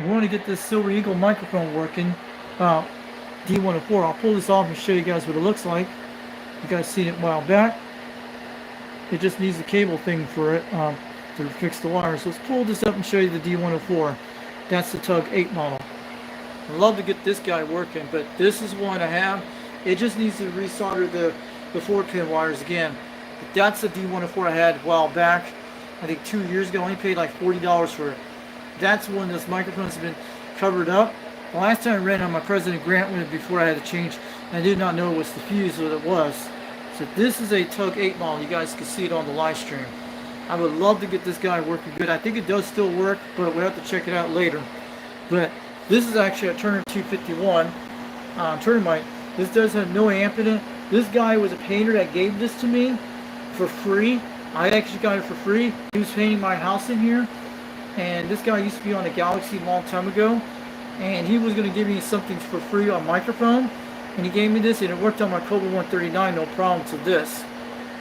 We want to get this Silver Eagle microphone working. D104. I'll pull this off and show you guys what it looks like. You guys seen it a while back. It just needs a cable thing for it to fix the wire. So let's pull this up and show you the D104. That's the Tug 8 model. I'd love to get this guy working, but this is one I have. It just needs to resolder the 4-pin wires again. But that's the D104 I had a while back. I think 2 years ago. I only paid like $40 for it. That's one of those microphones have been covered up. The last time I ran on my President Grant with it before I had to change, I did not know it was the fuse what it was. So this is a Tug 8 model. You guys can see it on the live stream. I would love to get this guy working good. I think it does still work, but we'll have to check it out later. But this is actually a Turner 251 Turner mic. This does have no amp in it. This guy was a painter that gave this to me for free. I actually got it for free. He was painting my house in here. And this guy used to be on a Galaxy a long time ago. And he was going to give me something for free on microphone, and he gave me this, and it worked on my Cobra 139 no problem. So this,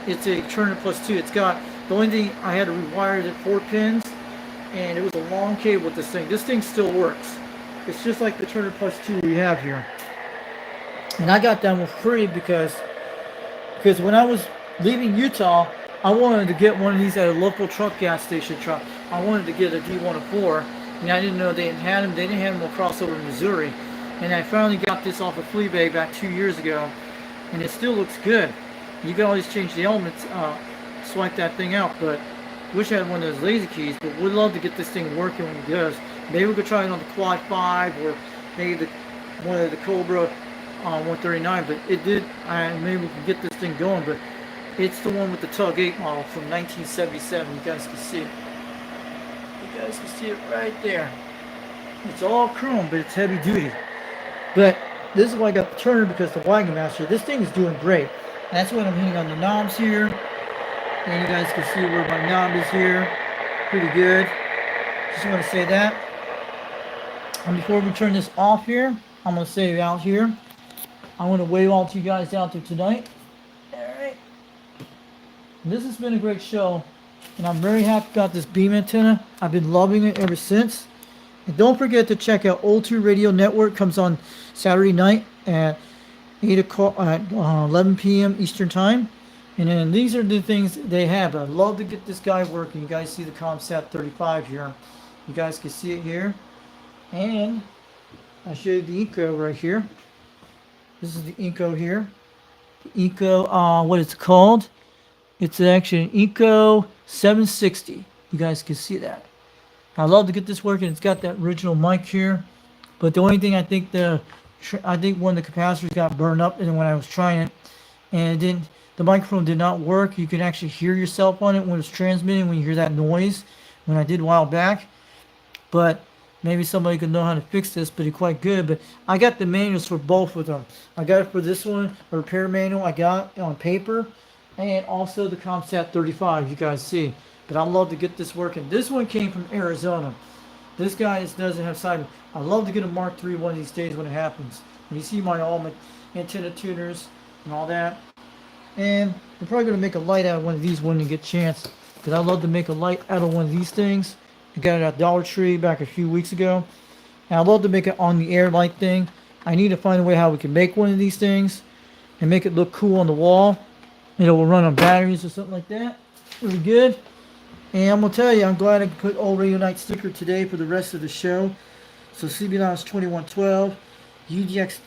it's a Turner Plus 2. It's got, the only thing I had to rewire it 4 pins, and it was a long cable with this thing. This thing still works. It's just like the Turner Plus 2 we have here. And I got that one free because when I was leaving Utah, I wanted to get one of these at a local truck gas station truck. I wanted to get a D104. And I didn't know they didn't have them. They didn't have them across over in Missouri. And I finally got this off of Fleabag back 2 years ago. And it still looks good. You can always change the elements, swipe that thing out. But wish I had one of those laser keys. But we'd love to get this thing working when it does. Maybe we could try it on the Quad 5 or maybe one of the Cobra 139. But it did. Maybe we can get this thing going. But it's the one with the Tug 8 model from 1977. You guys can see it. You guys can see it right there. It's all chrome, but it's heavy duty. But This is why I got the turner, because the Wagon Master, this thing is doing great. That's what I'm hitting on the knobs here. And you guys can see where my knob is here. Pretty good. Just want to say that. And before we turn this off here, I'm going to say it out here. I want to wave all to you guys out there tonight. Alright. This has been a great show. And I'm very happy about this beam antenna. I've been loving it ever since. And don't forget to check out O2 Radio Network. Comes on Saturday night at 8 o'clock at 11 p.m. Eastern Time. And then these are the things they have. I'd love to get this guy working. You guys see the ComSat 35 here. You guys can see it here. And I'll show you the Eco right here. This is the Eco here. The Eco, what it's called. It's actually an Eco 760. You guys can see that. I love to get this working. It's got that original mic here. But the only thing I think one of the capacitors got burned up and when I was trying it, and the microphone did not work. You can actually hear yourself on it when it's transmitting, when you hear that noise, when I did a while back. But maybe somebody could know how to fix this, but it's quite good. But I got the manuals for both of them. I got it for this one, a repair manual I got on paper, and also the ComSat 35, you guys see. But I'd love to get this working. This one came from Arizona. This guy doesn't have side. I'd love to get a Mark III one of these days when it happens. And you see all my antenna tuners and all that. And we're probably going to make a light out of one of these when you get a chance. Because I'd love to make a light out of one of these things. I got it at Dollar Tree back a few weeks ago. And I'd love to make it on the air light thing. I need to find a way how we can make one of these things. And make it look cool on the wall. It will run on batteries or something like that. Really good. And I'm going to tell you, I'm glad I could put Old Radio Night sticker today for the rest of the show. So CB Lounge 2112. UDX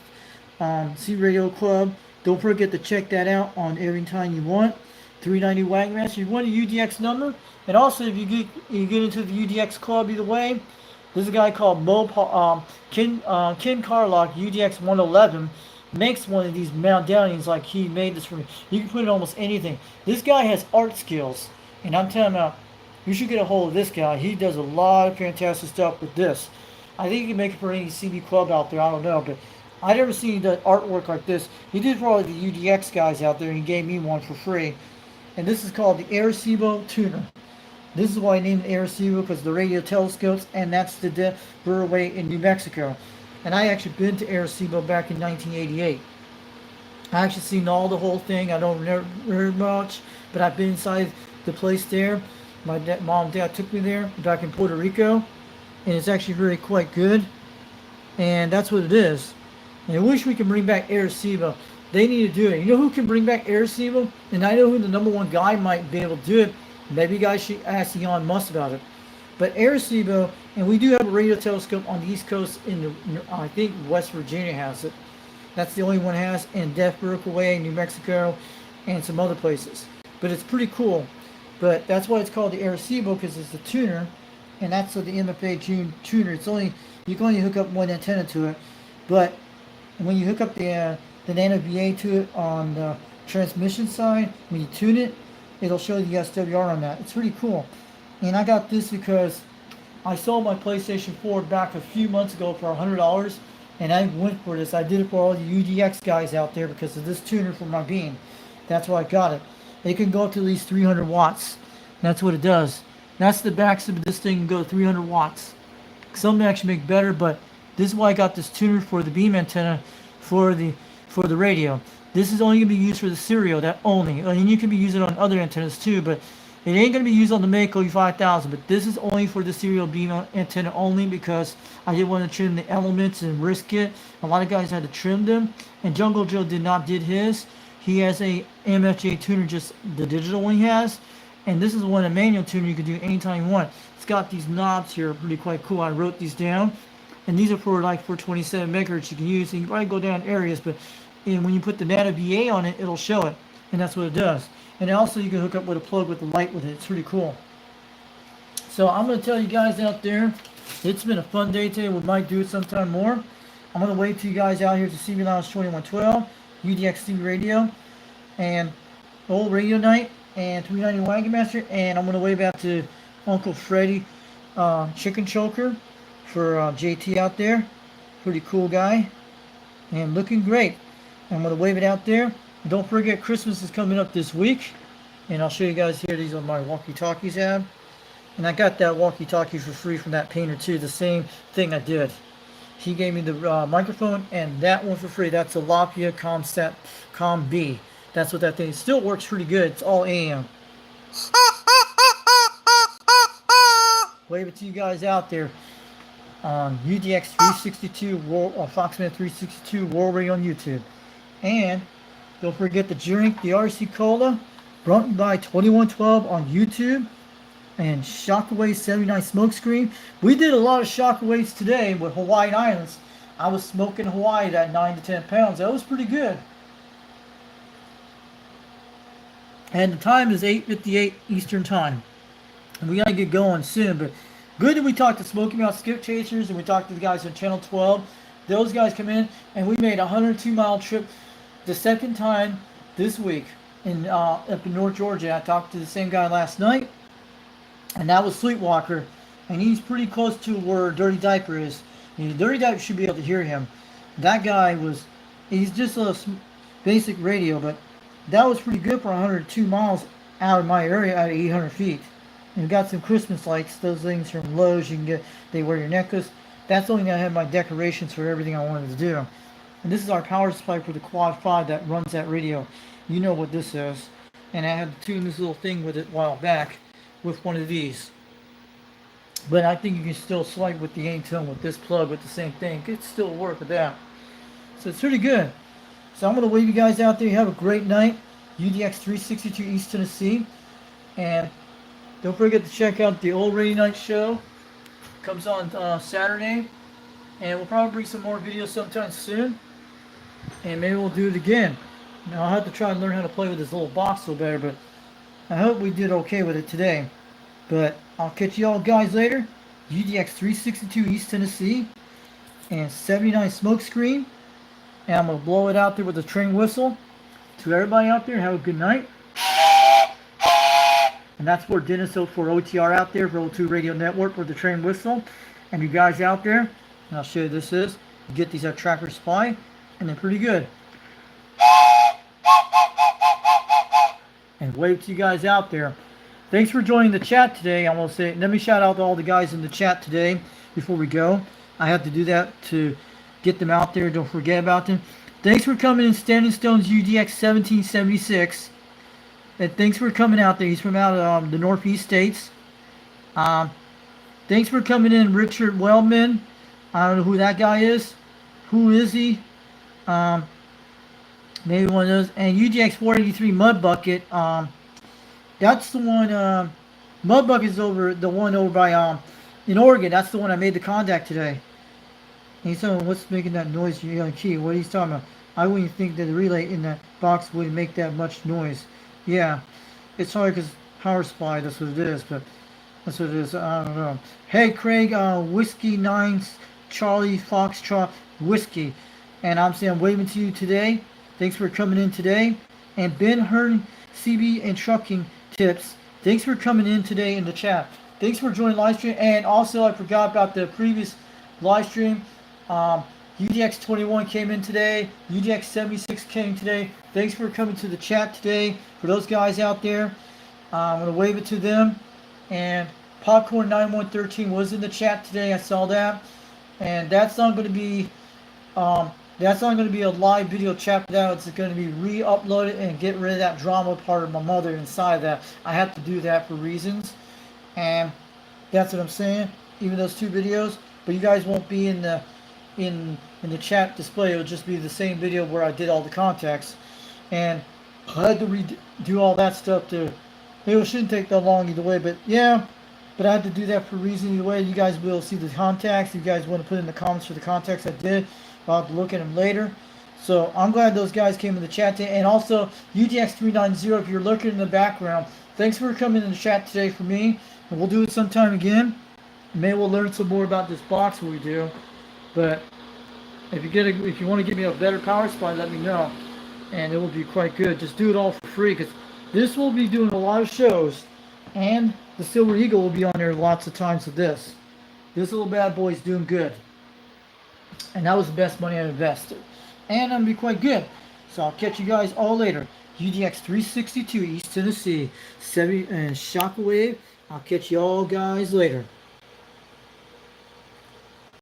C Radio Club. Don't forget to check that out on every time you want. 390 Wagon Master. You want a UDX number. And also, if you get into the UDX club either way, there's a guy called Ken Carlock, UDX 111, makes one of these medallions like he made this for me. You can put in almost anything. This guy has art skills. And I'm telling you, you should get a hold of this guy. He does a lot of fantastic stuff with this. I think you can make it for any CB club out there. I don't know, but I never seen the artwork like this. He did for all the UDX guys out there, and he gave me one for free. And this is called the Arecibo Tuner. This is why I named it Arecibo, because the radio telescopes, and that's the Veryy in New Mexico. And I actually been to Arecibo back in 1988. I actually seen the whole thing. I don't remember very much, but I've been inside the place there. My mom and dad took me there back in Puerto Rico, and it's actually really quite good. And that's what it is. And I wish we could bring back Arecibo. They need to do it. You know who can bring back Arecibo? And I know who the #1 guy might be able to do it. Maybe you guys should ask Elon Musk about it. But Arecibo, and we do have a radio telescope on the East Coast I think West Virginia has it. That's the only one it has, and Death Rockaway, New Mexico, and some other places. But it's pretty cool. But that's why it's called the Arecibo, because it's the tuner, and that's the MFA tuner. You can only hook up one antenna to it, but when you hook up the Nano VA to it on the transmission side, when you tune it, it'll show the SWR on that. It's pretty cool. And I got this because I sold my PlayStation 4 back a few months ago for $100, and I went for this. I did it for all the UDX guys out there because of this tuner for my beam. That's why I got it. It can go up to at least 300 watts. That's what it does. That's the maximum of this thing can go 300 watts. Some actually make better, but this is why I got this tuner for the beam antenna for the radio. This is only going to be used for the serial, that only. And you can be using it on other antennas too, but it ain't going to be used on the Mako 5000. But this is only for the serial beam antenna only, because I didn't want to trim the elements and risk it. A lot of guys had to trim them, and Jungle Joe did his. He has a MFJ tuner, just the digital one he has. And this is one, a manual tuner you can do anytime you want. It's got these knobs here, pretty quite cool. I wrote these down. And these are for 27 megahertz you can use. And you can probably go down areas, but when you put the Nano VA on it, it'll show it. And that's what it does. And also you can hook up with a plug with the light with it. It's pretty cool. So I'm going to tell you guys out there, it's been a fun day today. We might do it sometime more. I'm going to wait till you guys out here to CB Lounge 2112, UDXC Radio, and Old Radio Night, and 390 Wagon Master. And I'm going to wave out to Uncle Freddy Chicken Choker for JT out there. Pretty cool guy. and looking great. I'm going to wave it out there. Don't forget, Christmas is coming up this week, and I'll show you guys here. These are my walkie-talkies I have. And I got that walkie-talkie for free from that painter too. The same thing I did. He gave me the microphone and that one for free. That's a Lapia Comsat Com B. That's what that thing is. Still works pretty good. It's all AM. Wave it to you guys out there on UDX 362 Foxman 362 War Radio on YouTube. And don't forget to drink the RC Cola brought by 2112 on YouTube. And Shockaway 79 Smokescreen. We did a lot of Shockaways today with Hawaiian Islands. I was smoking Hawaii that 9 to 10 pounds. That was pretty good. And the time is 8:58 Eastern Time. And we gotta get going soon. But good that we talked to Smoky Mouth Skip Chasers and we talked to the guys on Channel 12. Those guys come in and we made a 102-mile trip the second time this week in up in North Georgia. I talked to the same guy last night. And that was Sweetwalker, and he's pretty close to where Dirty Diaper is. And Dirty Diaper should be able to hear him. That guy he's just a basic radio, but that was pretty good for 102 miles out of my area at 800 feet. And we got some Christmas lights, those things from Lowe's, you can get, they wear your necklace. That's the only thing I have my decorations for everything I wanted to do. And this is our power supply for the Quad 5 that runs that radio. You know what this is. And I had to tune this little thing with it a while back with one of these. But I think you can still swipe with the A-tone with this plug with the same thing. It could still work with that. So it's pretty good. So I'm going to wave you guys out there. You have a great night. UDX 362 East Tennessee. And don't forget to check out the Old Rainy Night Show. Comes on Saturday. And we'll probably bring some more videos sometime soon. And maybe we'll do it again. Now I'll have to try and learn how to play with this little box a little better, but I hope we did okay with it today. But I'll catch you all guys later. UDX 362 East Tennessee and 79 Smokescreen. And I'm going to blow it out there with a train whistle. To everybody out there, have a good night. And that's for Dennis for OTR out there for O2 Radio Network with the train whistle. And you guys out there, and I'll show you this is. You get these at Tracker Supply, and they're pretty good. And wave to you guys out there. Thanks for joining the chat today. I want to say, let me shout out to all the guys in the chat today before we go. I have to do that to get them out there. Don't forget about them. Thanks for coming in, Standing Stones UDX 1776. And thanks for coming out there. He's from out of the Northeast States. Thanks for coming in, Richard Wellman. I don't know who that guy is. Who is he? Maybe one of those. And UGX 483 Mud Bucket. That's the one. Mud Bucket is over the one over by in Oregon. That's the one I made the contact today. And he's saying, what's making that noise? You're on key. What are you talking about? I wouldn't think that the relay in that box would make that much noise. Yeah, it's hard because power supply. That's what it is. But that's what it is. I don't know. Hey, Craig. Whiskey 9 Charlie Foxtrot Whiskey. And I'm saying I'm waving to you today. Thanks for coming in today. And Ben Hearn, CB and Trucking Tips. Thanks for coming in today in the chat. Thanks for joining live stream. And also, I forgot about the previous live stream. UDX 21 came in today. UDX 76 came today. Thanks for coming to the chat today. For those guys out there, I'm going to wave it to them. And Popcorn 9113 was in the chat today. I saw that. And that's not going to be a live video chat for that. It's going to be re-uploaded and get rid of that drama part of my mother inside of that. I have to do that for reasons. And that's what I'm saying. Even those two videos. But you guys won't be in the chat display. It'll just be the same video where I did all the contacts. And I had to redo all that stuff to. It shouldn't take that long either way. But yeah. But I had to do that for a reason either way. You guys will see the contacts. You guys want to put in the comments for the contacts I did. I'll have to look at them later. So I'm glad those guys came in the chat today. And also UDX390, if you're looking in the background, thanks for coming in the chat today for me. And we'll do it sometime again. Maybe we'll learn some more about this box when we do. But if you want to give me a better power supply, let me know. And it will be quite good. Just do it all for free, because this will be doing a lot of shows. And the Silver Eagle will be on there lots of times with this. This little bad boy is doing good. And that was the best money I invested. and I'm gonna be quite good. So I'll catch you guys all later. UDX 362 East Tennessee, 70 and Shockwave. I'll catch you all guys later.